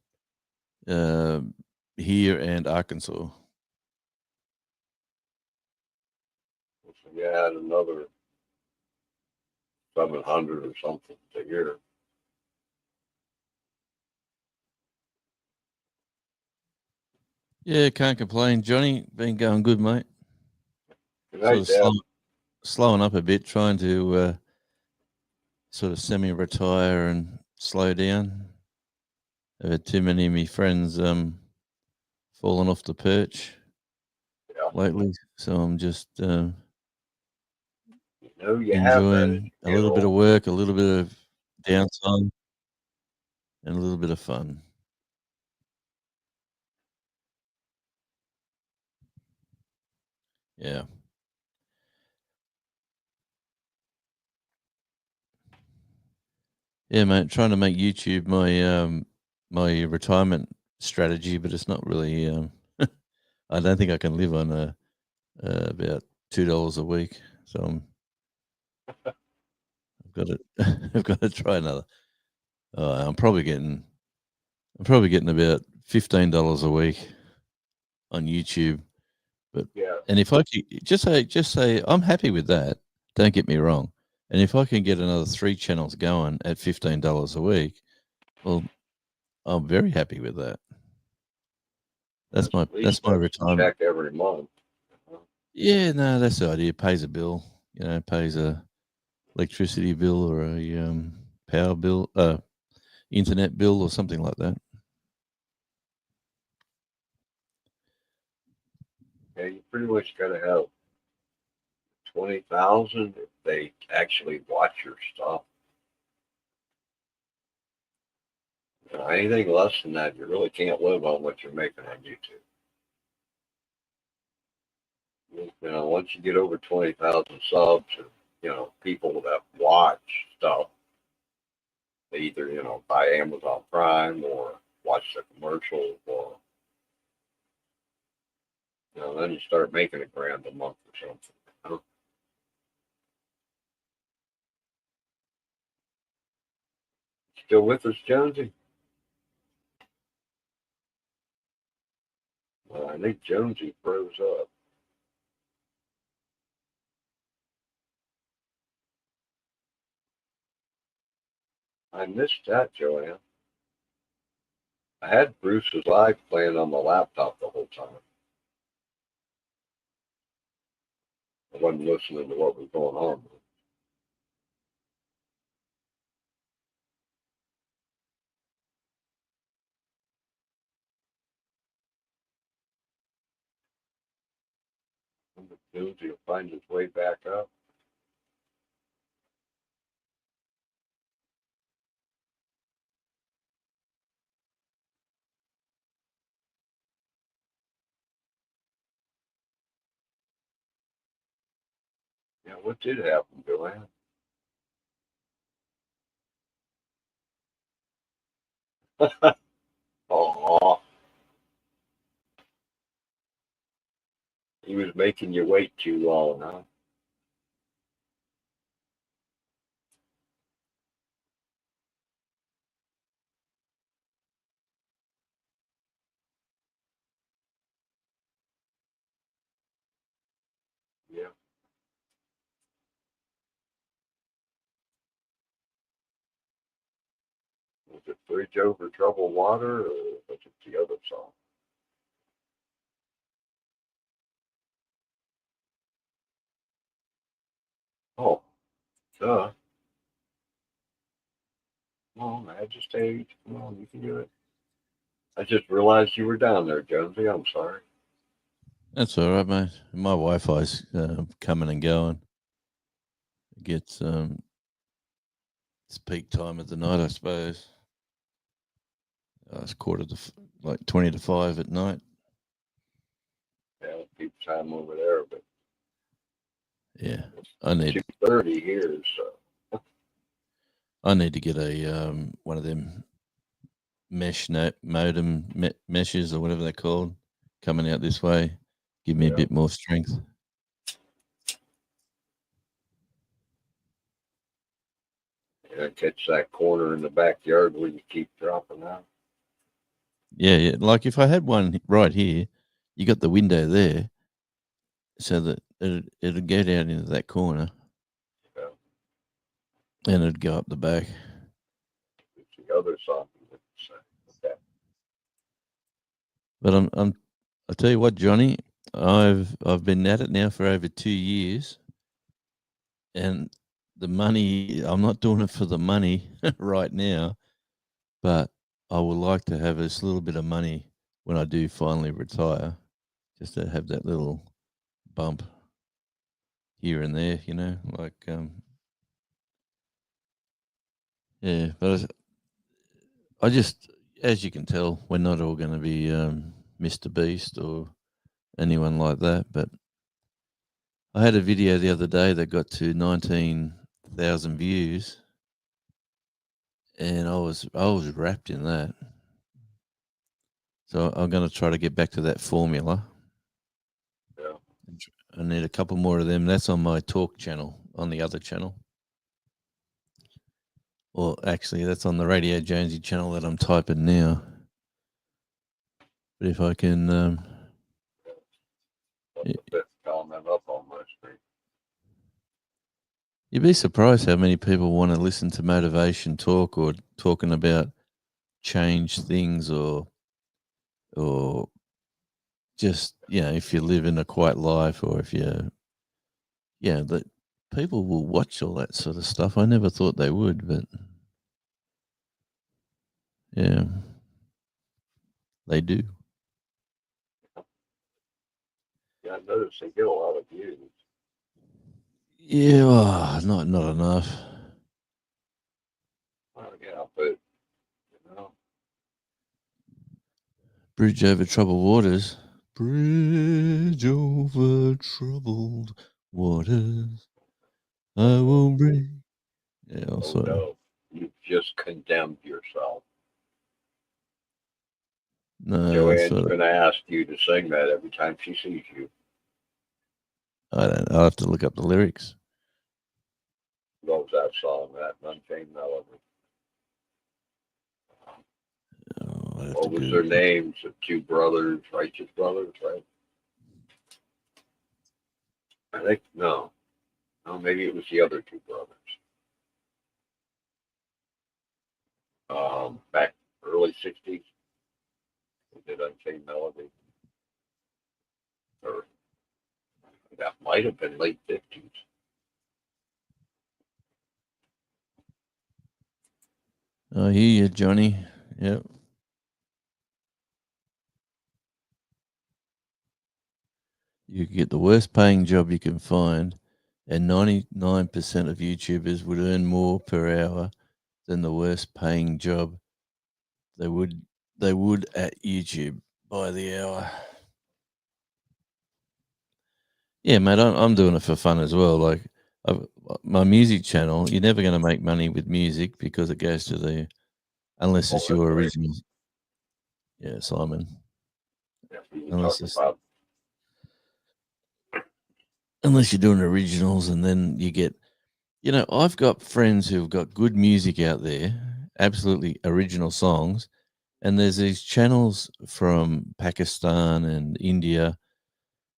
here and Arkansas. So you add another 700 or something a year. Yeah, can't complain. Johnny, been going good, mate. Good night, Sort of Dad. slowing up a bit, trying to sort of semi-retire and slow down. I've had too many of my friends falling off the perch lately, so I'm just You know you have that as enjoying you a get little bit of old. work, a little bit of downtime, and a little bit of fun. Yeah. Yeah, mate. Trying to make YouTube my my retirement strategy, but it's not really. I don't think I can live on about $2 a week. So I've got to I've got to try another. I'm probably getting about $15 a week on YouTube. But Yeah. and if I could just say I'm happy with that. Don't get me wrong. And if I can get another 3 channels going at $15 a week, well, I'm very happy with that. That's my At least retirement. check every month. Yeah, no, that's the idea. Pays a bill, pays a electricity bill or a power bill, internet bill or something like that. Yeah, you pretty much got to have 20,000 if they actually watch your stuff. Anything less than that, you really can't live on what you're making on YouTube. Once you get over 20,000 subs, or, people that watch stuff, they either, buy Amazon Prime or watch the commercials, or, then you start making $1,000 a month or something. Still with us, Jonesy? Well, I think Jonesy froze up. I missed that, Joanne. I had Bruce's Live playing on the laptop the whole time. I wasn't listening to what was going on. Jonesy will find his way back up. Yeah, what did happen, Joanne? Oh, he was making you wait too long, huh? Yeah. Was it Bridge Over Troubled Water, or was it the other song? Oh, duh. Come on, Majesty. Come on, you can do it. I just realized you were down there, Jonesy. I'm sorry. That's all right, mate. My Wi-Fi's coming and going. It gets it's peak time of the night, I suppose. It's like 20 to 5 at night. Yeah, peak time over there, but Yeah, I need 2:30 here, so. I need to get a one of them modem meshes or whatever they're called coming out this way. Give me a bit more strength. Yeah, catch that corner in the backyard where you keep dropping out. Yeah. Like if I had one right here, you got the window there, so that it'll go down into that corner, Yeah. and it'd go up the back. It's the other side. Okay. But I tell you what, Johnny, I've been at it now for over 2 years, and the money, I'm not doing it for the money right now, but I would like to have this little bit of money when I do finally retire, just to have that little bump here and there, like yeah. But I just, as you can tell, we're not all going to be Mr. Beast or anyone like that, but I had a video the other day that got to 19,000 views, and I was wrapped in that. So I'm going to try to get back to that formula. Yeah. I need a couple more of them. That's on my talk channel, on the other channel. Or actually, that's on the Radio Jonesy channel that I'm typing now. But if I can... That's the fifth comment up on my screen. You'd be surprised how many people want to listen to motivation talk or talking about change things or just, if you live in a quiet life, or if that people will watch all that sort of stuff. I never thought they would, but Yeah, they do. Yeah, I noticed they get a lot of views. Yeah, well, not enough. Yeah, but you know, Bridge over troubled waters. Bridge over troubled waters. I will bring. Yeah, oh sorry. no, you've just condemned yourself. No, Joanne's sort of. going to ask you to sing that every time she sees you. I'll have to look up the lyrics. Loves that song, that Unchained Melody. Oh, I'd have What to was Google their it. names? The two brothers, Righteous Brothers, right? I think no, maybe it was the other two brothers. Back early '60s, they did Unchained Melody, or that might have been late '50s. I hear you, Johnny. Yep. You could get the worst paying job you can find, and 99% of YouTubers would earn more per hour than the worst paying job they would at YouTube by the hour. Yeah, mate, I'm doing it for fun as well. Like my music channel, you're never going to make money with music because it goes to the unless it's your Right. original. Yeah, Simon. Yeah, you Unless talk it's about unless you're doing originals, and then you get, I've got friends who've got good music out there, absolutely original songs, and there's these channels from Pakistan and India,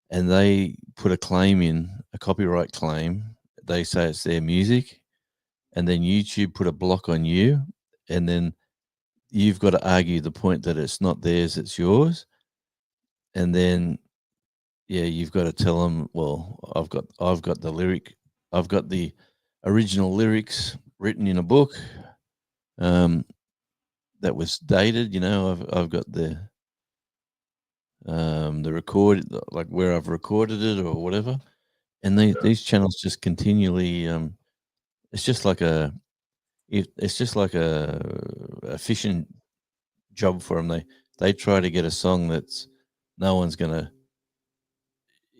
and they put a claim in, a copyright claim. They say it's their music, and then YouTube put a block on you, and then you've got to argue the point that it's not theirs, it's yours, and then yeah, you've got to tell them, well, I've got the lyric, I've got the original lyrics written in a book, um, that was dated. I've got the record, like where I've recorded it or whatever, and these channels just continually, it's just like it's just like a fishing job for them. They try to get a song that's no one's gonna.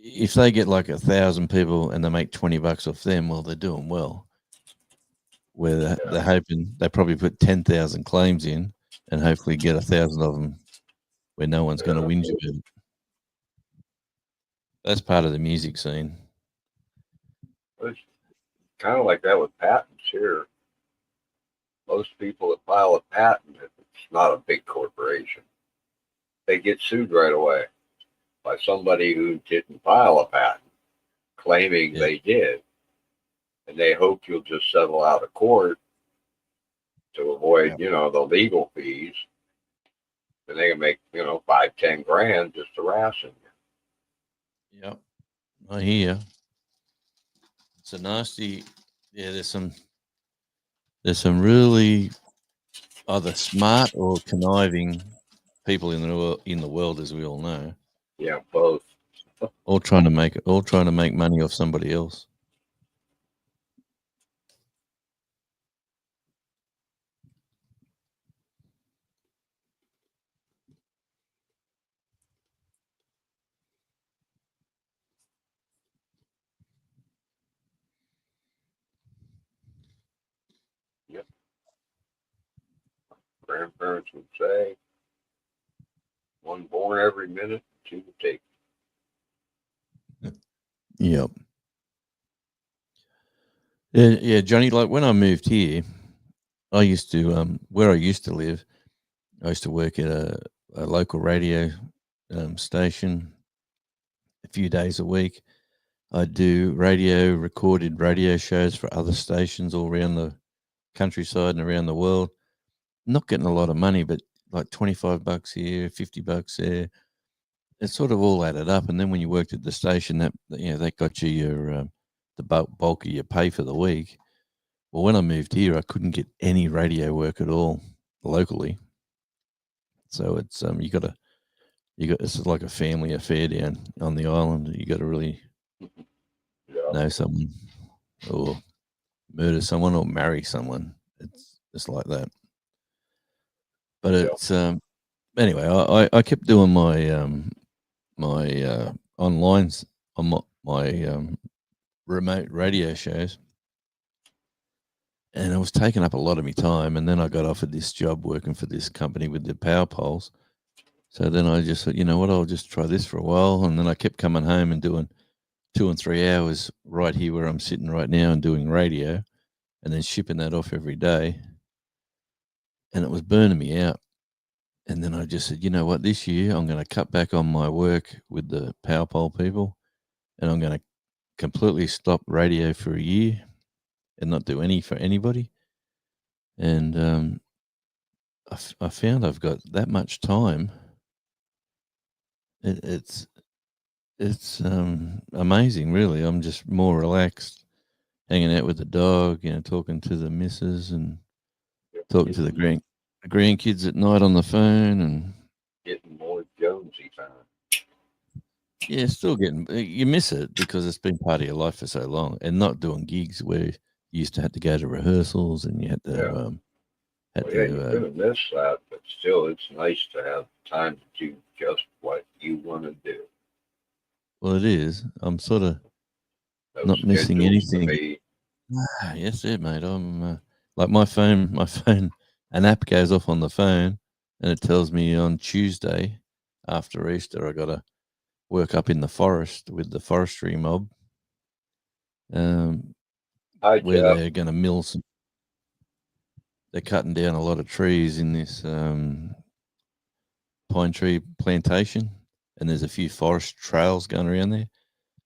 If they get like 1,000 people and they make $20 off them, well, they're doing well. Where they're hoping they probably put 10,000 claims in and hopefully get 1,000 of them where no one's going to whinge about it. That's part of the music scene. it's kind of like that with patents here. Most people that file a patent, if it's not a big corporation, they get sued right away by somebody who didn't file a patent, claiming Yeah. they did. And they hope you'll just settle out of court to avoid, the legal fees. And they can make, 5-10 grand just harassing you. Yep. I hear you. It's a nasty. Yeah, there's some really either smart or conniving people in the world, as we all know. Yeah, both. All trying to make money off somebody else. Yep. Grandparents would say, one born every minute, two to take. Yep. Yeah, Johnny. Like when I moved here, I used to where I used to live. I used to work at a local radio station a few days a week. I'd do recorded radio shows for other stations all around the countryside and around the world. Not getting a lot of money, but like $25 here, $50 there. It sort of all added up. And then when you worked at the station, that got you your the bulk of your pay for the week. Well, when I moved here, I couldn't get any radio work at all locally. So it's it's like a family affair down on the island. You got to really Yeah. know someone, or murder someone, or marry someone. It's like that. But Yeah. it's anyway. I kept doing my my onlines on my remote radio shows, and it was taking up a lot of my time. And then I got offered this job working for this company with the power poles. So then I just thought, you know what, I'll just try this for a while. And then I kept coming home and doing 2 and 3 hours right here where I'm sitting right now and doing radio, and then shipping that off every day. And it was burning me out. And then I just said, you know what, this year I'm going to cut back on my work with the power pole people, and I'm going to completely stop radio for a year and not do any for anybody. And I found I've got that much time. It's amazing, really. I'm just more relaxed, hanging out with the dog, talking to the missus and talking to the grandkids at night on the phone, and Getting more Jonesy time. yeah, still getting, you miss it because it's been part of your life for so long, and not doing gigs where you used to have to go to rehearsals and you had to Yeah. You're gonna miss that, but still, it's nice to have time to do just what you want to do. well, it is. I'm sort of No not missing schedules to anything. meet. Yes, it, mate. I'm like my phone, an app goes off on the phone, and it tells me on Tuesday after Easter I got to work up in the forest with the forestry mob, Hi, where Jeff. they're going to mill some. They're cutting down a lot of trees in this pine tree plantation, and there's a few forest trails going around there.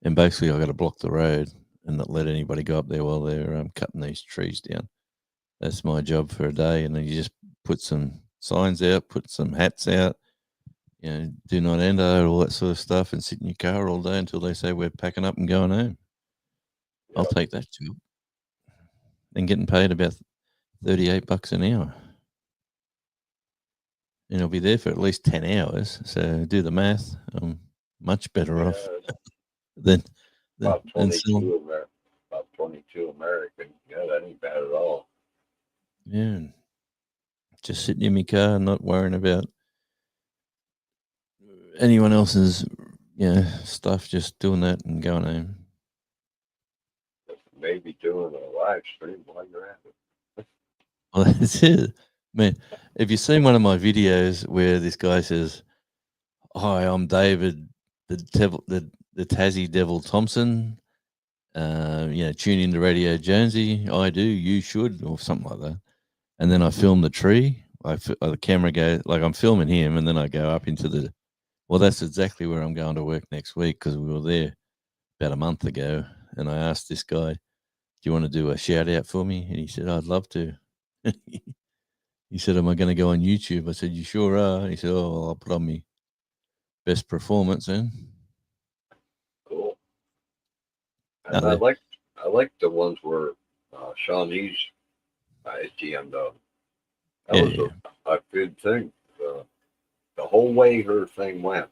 And basically, I got to block the road and not let anybody go up there while they're cutting these trees down. That's my job for a day. And then you just put some signs out, put some hats out, do not enter, all that sort of stuff, and sit in your car all day until they say we're packing up and going home. I'll take that job. And getting paid about $38 an hour. And I'll be there for at least 10 hours. So do the math. I'm much better off than About than 22 about 22 American. Yeah, that ain't bad at all. yeah. Just sitting in my car, not worrying about anyone else's, stuff. Just doing that and going home. Maybe doing a live stream while you're at it. Well, that's it, man. Have you seen one of my videos where this guy says, "Hi, I'm David, the Tassie Devil Thompson. Tune into Radio Jonesy. I do. You should," or something like that. And then I film the tree. The camera goes, like, I'm filming him, and then I go up into the. Well, that's exactly where I'm going to work next week, because we were there about a month ago, and I asked this guy, "Do you want to do a shout out for me?" And he said, "I'd love to." He said, "Am I going to go on YouTube?" I said, "You sure are." He said, "Oh, well, I'll put on me best performance then." Cool. And I like the ones where Shawnee's GM'd up. That was a good thing. The whole way her thing went,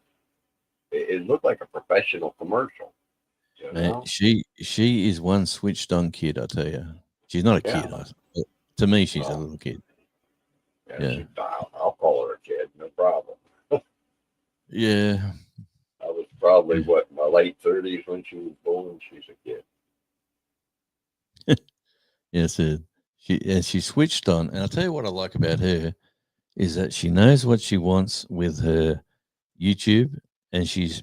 it looked like a professional commercial. You Man, know? she is one switched on kid, I tell you. She's not a kid. But to me, she's a little kid. Yeah. I'll call her a kid, no problem. Yeah. I was probably in my late 30s when she was born. She's a kid. Yes, she switched on. And I'll tell you what I like about her is that she knows what she wants with her YouTube, and she's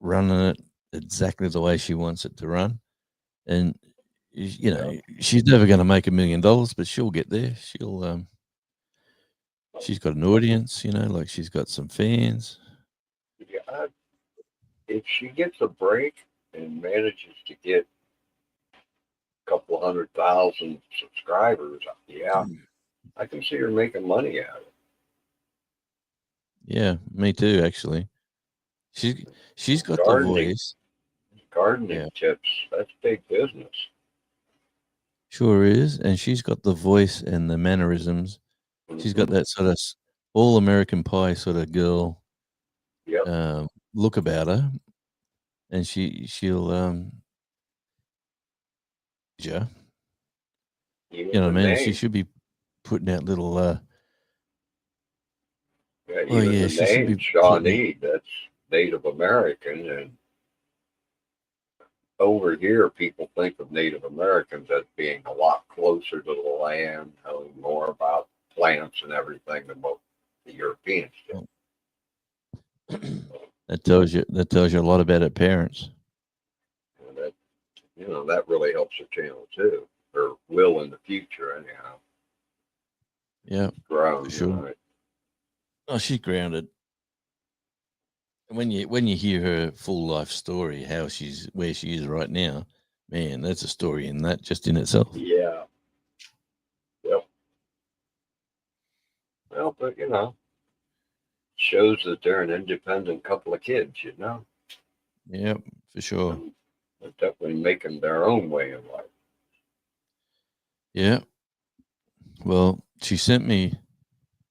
running it exactly the way she wants it to run. And she's never going to make $1 million, but she'll get there. She's got an audience, like she's got some fans. Yeah, if she gets a break and manages to get a couple 100,000 subscribers, I can see her making money out of it. Yeah, me too, actually. She's got the voice. Gardening tips, that's big business. Sure is. And she's got the voice and the mannerisms. She's got that sort of all American Pie sort of girl Yep. look about her, and she'll yeah, Even you know the what I mean. She name. should be putting out little. Yeah, Well, even yeah, the she should name be putting. Shawnee, that's Native American, and over here people think of Native Americans as being a lot closer to the land, knowing more about plants and everything than what the Europeans do. That tells you a lot about her parents. And that that really helps the channel too, or will in the future anyhow. Yeah, Grown, for sure. right? Oh, she's grounded. And when you hear her full life story, how she's where she is right now, man, that's a story in that just in itself. Yeah. Yep. Well, but shows that they're an independent couple of kids. Yep, for sure. And they're definitely making their own way in life. Yeah. Well, she sent me.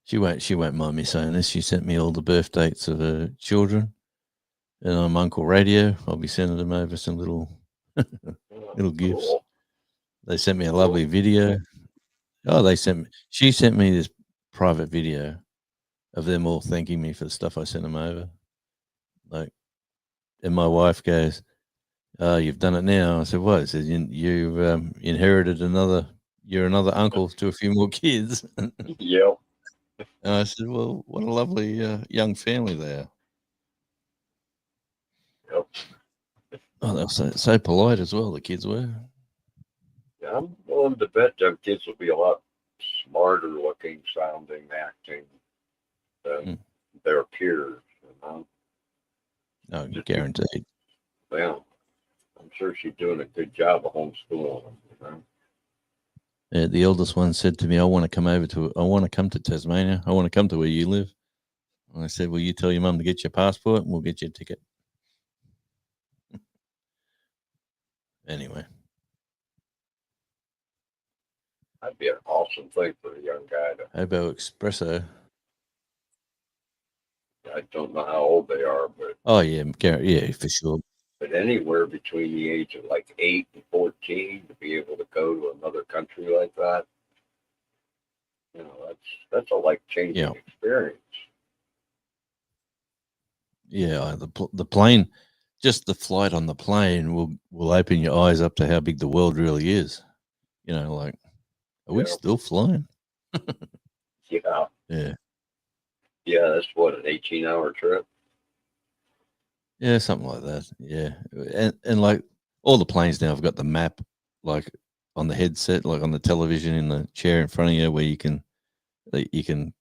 She won't mind me saying this. She sent me all the birth dates of her children, and I'm Uncle Radio. I'll be sending them over some little little gifts. Cool. They sent me a lovely video. Oh, she sent me this private video of them all thanking me for the stuff I sent them over. Like, and my wife goes, "Oh, you've done it now." I said, "What?" I said, "You've inherited you're another uncle to a few more kids." Yep. And I said, "Well, what a lovely young family they are." Yep. Oh, they were so polite as well, the kids were. Yeah, I'm willing to bet them kids will be a lot smarter looking, sounding, acting than their peers. No, guaranteed. Well, I'm sure she's doing a good job of homeschooling them. The eldest one said to me, I want to come to Tasmania. I want to come to where you live." And I said, "Well, you tell your mum to get your passport and we'll get you a ticket." Anyway. That'd be an awesome thing for a young guy to. Hobo Espresso. I don't know how old they are, but Oh, yeah, yeah, for sure. anywhere between the age of like 8 and 14 to be able to go to another country like that, that's a life changing Yeah. experience. Yeah, the plane, just the flight on the plane will open your eyes up to how big the world really is. Like, are we Yeah. still flying? Yeah. Yeah. Yeah, that's what, an 18-hour trip? Yeah, something like that. Yeah. And like all the planes now have got the map like on the headset, like on the television in the chair in front of you where you can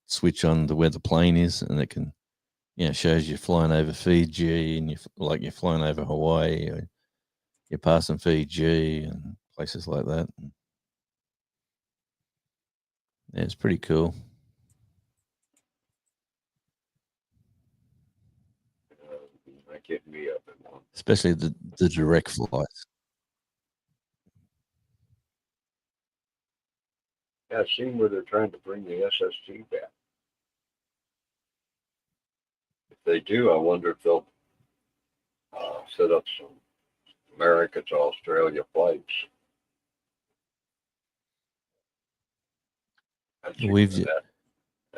switch on to where the plane is, and it can shows you flying over Fiji, and you're flying over Hawaii, or you're passing Fiji and places like that. Yeah, it's pretty cool. Might get me up in one. Especially the direct flights. Yeah, I've seen where they're trying to bring the SST back. If they do, I wonder if they'll set up some America to Australia flights. That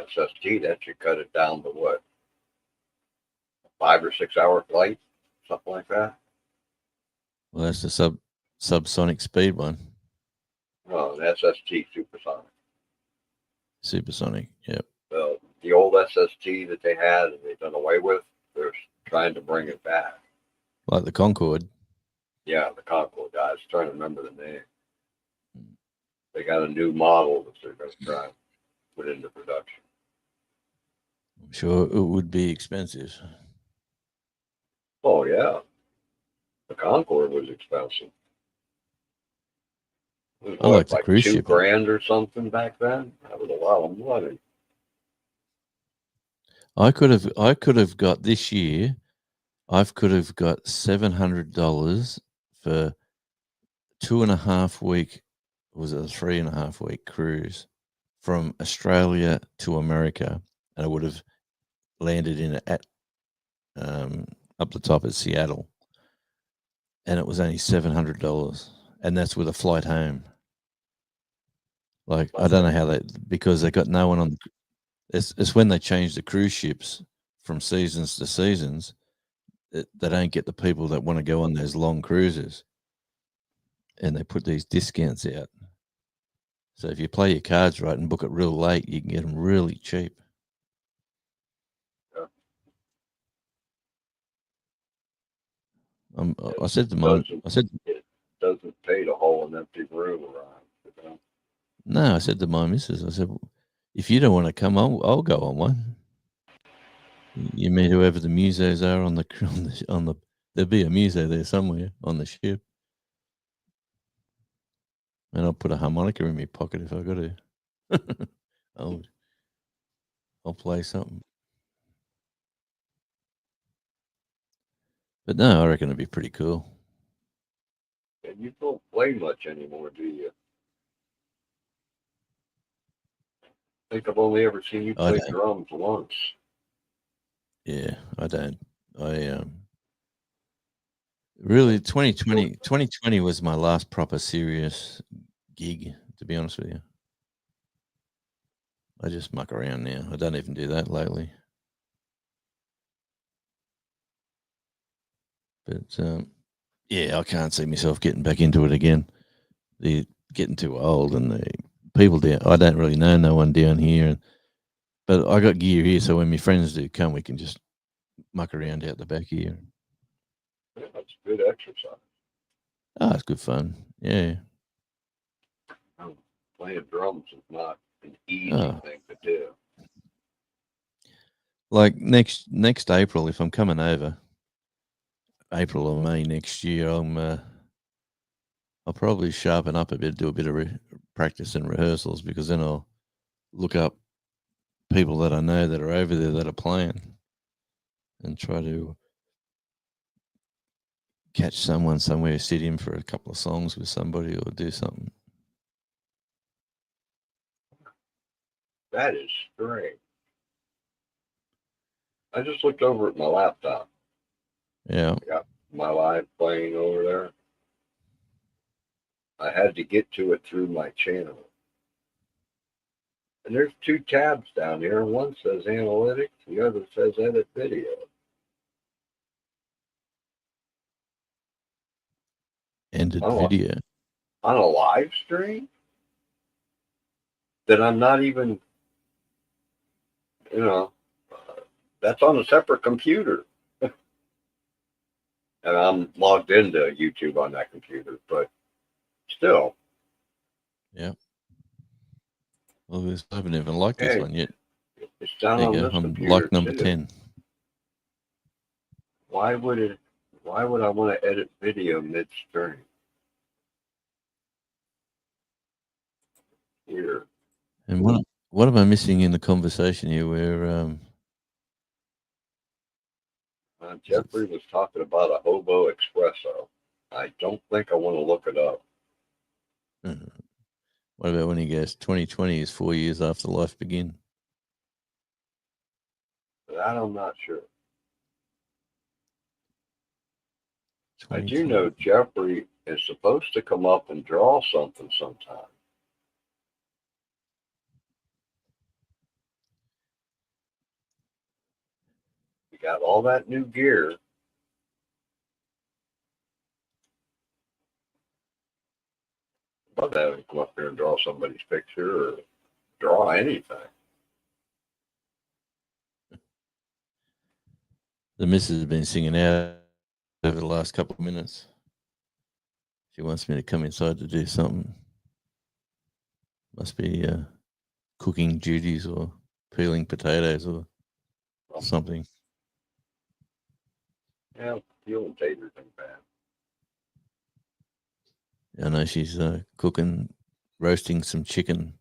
SST, that should cut it down to what? 5 or 6 hour flight? Something like that? Well, that's the subsonic speed one. Oh, an SST supersonic. Supersonic, yep. The old SST that they had and they've done away with, they're trying to bring it back. Like the Concorde. Yeah, the Concorde guys. Trying to remember the name. They got a new model that they're going to try and put into production. I'm sure it would be expensive. Oh yeah, the Concorde was expensive. It was I like the like cruise ship. $2,000 or something back then. That was a lot of money. I could have got this year. I could have got $700 for 2.5 week. Was it a 3.5 week cruise from Australia to America and I would have landed in at up the top of Seattle, and it was only $700, and that's with a flight home. Like I don't know how they, because they got no one on. It's when they change the cruise ships from seasons to seasons, they don't get the people that want to go on those long cruises, and they put these discounts out. So if you play your cards right and book it real late, you can get them really cheap. Yeah. I said to mine, It doesn't pay to haul an empty room around. You know? no, I said to my missus, I said, if you don't want to come, I'll go on one. You meet whoever the musos are on the there'll be a muso there somewhere on the ship, and I'll put a harmonica in my pocket if I got to. I'll play something. But no, I reckon it'd be pretty cool. And you don't play much anymore, do you? I think I've only ever seen you I play don't. drums once. Yeah, I don't. I really 2020 was my last proper serious gig, to be honest with you. I just muck around now. I don't even do that lately. But yeah, I can't see myself getting back into it again. The getting too old, and the people down. I don't really know no one down here, but I got gear here, so when my friends do come, we can just muck around out the back here. Yeah, that's good exercise. Oh, it's good fun. Yeah. Playing drums is not an easy Oh. thing to do. Like next April, if I'm coming over, April or May next year, I'll probably sharpen up a bit, do a bit of practice and rehearsals, because then I'll look up people that I know that are over there that are playing, and try to catch someone somewhere, sit in for a couple of songs with somebody, or do something. That is great. I just looked over at my laptop. Yeah. I got my live playing over there. I had to get to it through my channel. And there's two tabs down here. One says analytics, the other says edit video. Ended Oh. video. On a live stream that I'm not even, that's on a separate computer. And I'm logged into YouTube on that computer, but still. Yeah. Well, I haven't even liked this one yet. It's down There on you go. this I'm computer like number too. 10. Why would I want to edit video midstream? Here. And what am I missing in the conversation here? Where Jeffrey was talking about a hobo espresso. I don't think I want to look it up. What about when he goes, 2020 is 4 years after life begin? That I'm not sure. I do know Jeffrey is supposed to come up and draw something sometime. We got all that new gear. But that would come up here and draw somebody's picture or draw anything. The missus has been singing out over the last couple of minutes. She wants me to come inside to do something. Must be cooking duties or peeling potatoes or something. Yeah, peeling taters ain't bad. I know she's cooking, roasting some chicken.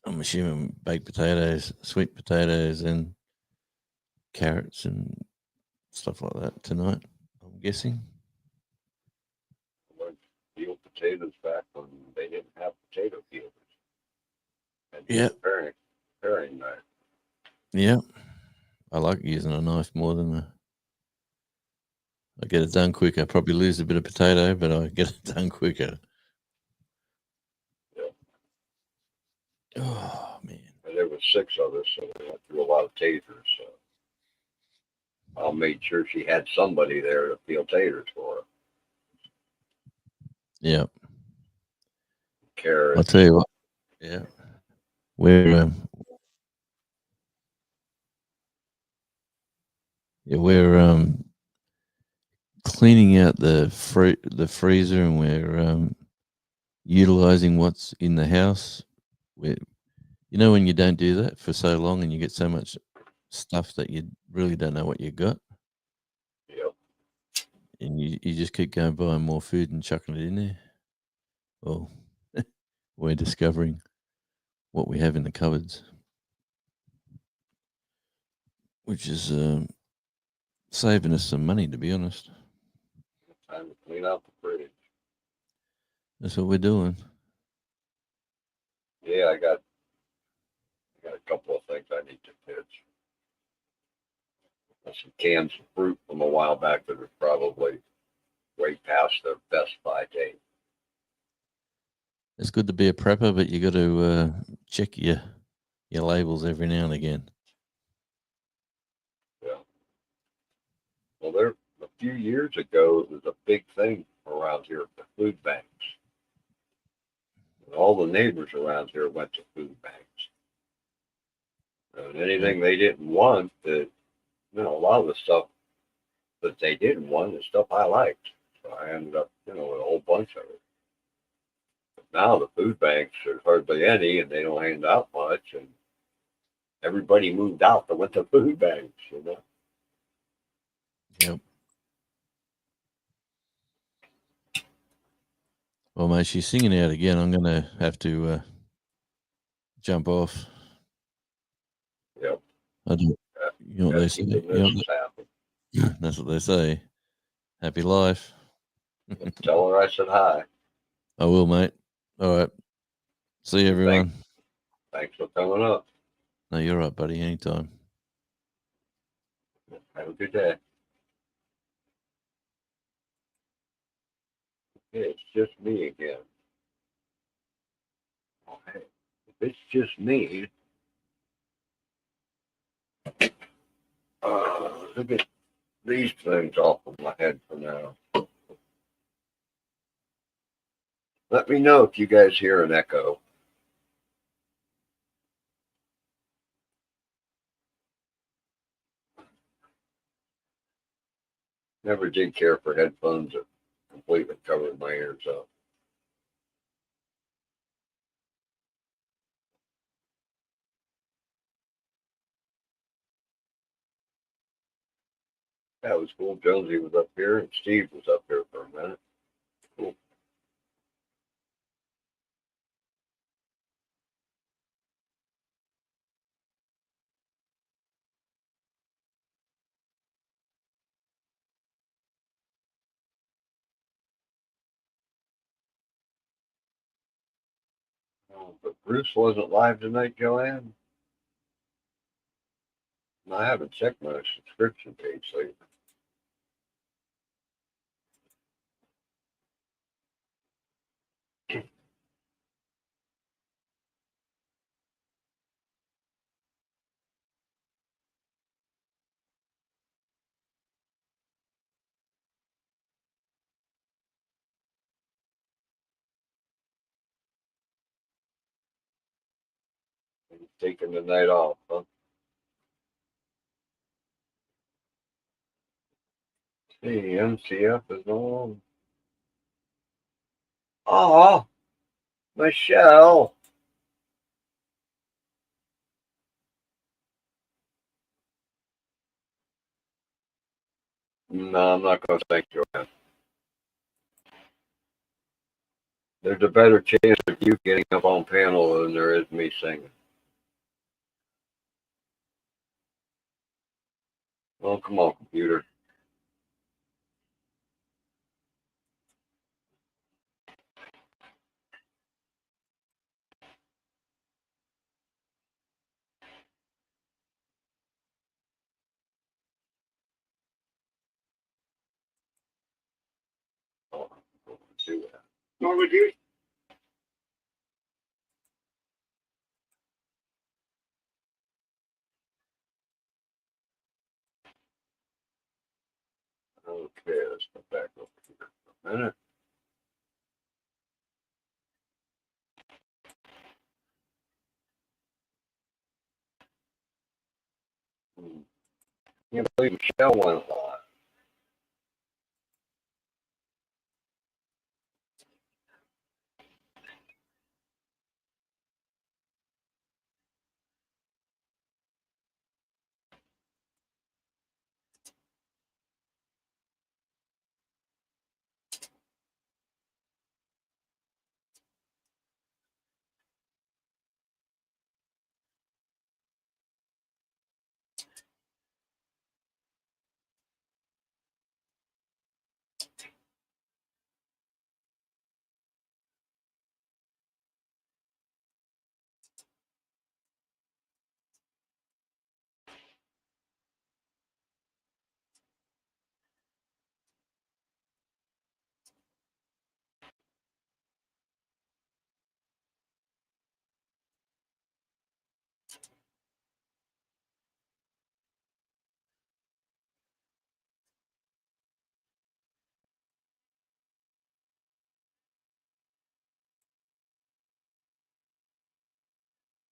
I'm assuming baked potatoes, sweet potatoes, and carrots and stuff like that tonight, I'm guessing. I learned to peel potatoes back when they didn't have potato peelers. And Yeah. Preparing that. Yeah, I like using a knife more than I get it done quicker. Probably lose a bit of potato, but I get it done quicker. Yeah. Oh man. And there was 6 of us, so we went through a lot of taters. So I made sure she had somebody there to peel taters for her. Yeah. I'll Carrots. tell you what. Yeah. We're cleaning out the freezer, and we're utilizing what's in the house. We when you don't do that for so long and you get so much stuff that you really don't know what you got, Yep. and you just keep going buying more food and chucking it in there. Well, we're discovering what we have in the cupboards, which is saving us some money, to be honest. Time to clean out the fridge. That's what we're doing. Yeah, I got a couple of things I need to pitch. There's some cans of fruit from a while back that are probably way past their best by date. It's good to be a prepper, but you got to check your labels every now and again. Yeah. Well, there a few years ago, it was a big thing around here for food banks. And all the neighbors around here went to food banks. And anything they didn't want, that a lot of the stuff that they didn't want is stuff I liked. So I ended up, with a whole bunch of it. But now the food banks, there's hardly any, and they don't hand out much, and everybody moved out that went to food banks. Yep. Well, mate, she's singing out again. I'm going to have to jump off. Yep. I do. You know what they say? Keep the missus happy. That's what they say. Happy life. Tell her I said hi. I will, mate. All right. See you, everyone. Thanks for coming up. No, you're right, buddy. Anytime. Have a good day. Okay, it's just me again. Okay. If it's just me, look at these things off of my head for now. Let me know if you guys hear an echo. Never did care for headphones that completely covered my ears up. That was cool. Jonesy was up here and Steve was up here for a minute. Cool. But Bruce wasn't live tonight, Joanne. I haven't checked my subscription page lately. Taking the night off, huh? Hey, MCF is on. Oh, Michelle. No, I'm not going to thank Joanne. There's a better chance of you getting up on panel than there is me singing. Oh, come on, computer. more with you? Okay, let's go back over here for a minute. Can't believe Michelle went live.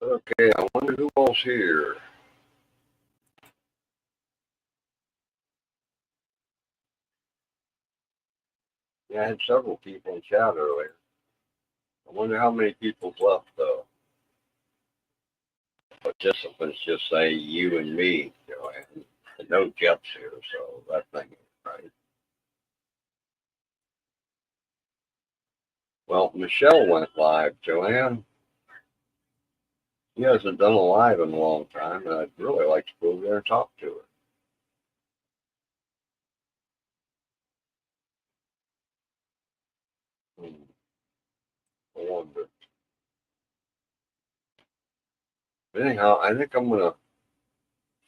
Okay, I wonder who all's here. Yeah, I had several people in chat earlier. I wonder how many people's left though. Participants just say you and me, Joanne. And no Jeff's here, so that thing ain't right. Well, Michelle went live, Joanne. She hasn't done a live in a long time, and I'd really like to go over there and talk to her. I wonder. But anyhow, I think I'm gonna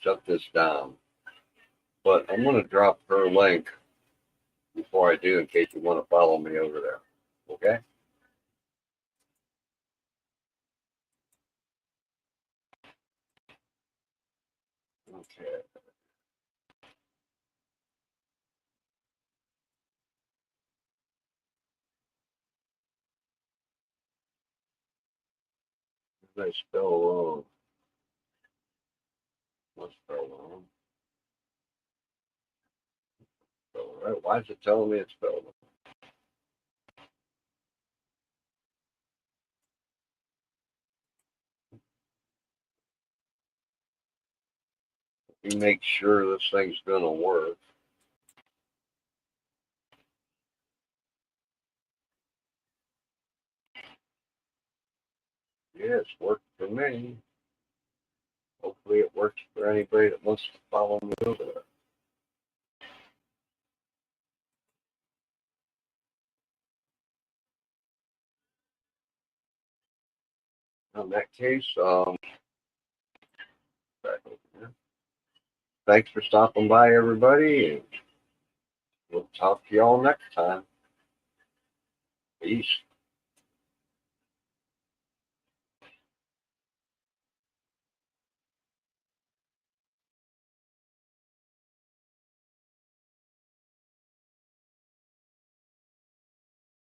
shut this down. But I'm gonna drop her link before I do in case you want to follow me over there. Okay? Okay. They spell wrong. What's spell wrong? Spell right. Why is it telling me it's spelled wrong? You make sure this thing's gonna work. Yeah, it's worked for me. Hopefully it works for anybody that wants to follow me over there. In that case, back over here. Thanks for stopping by, everybody, and we'll talk to y'all next time. Peace.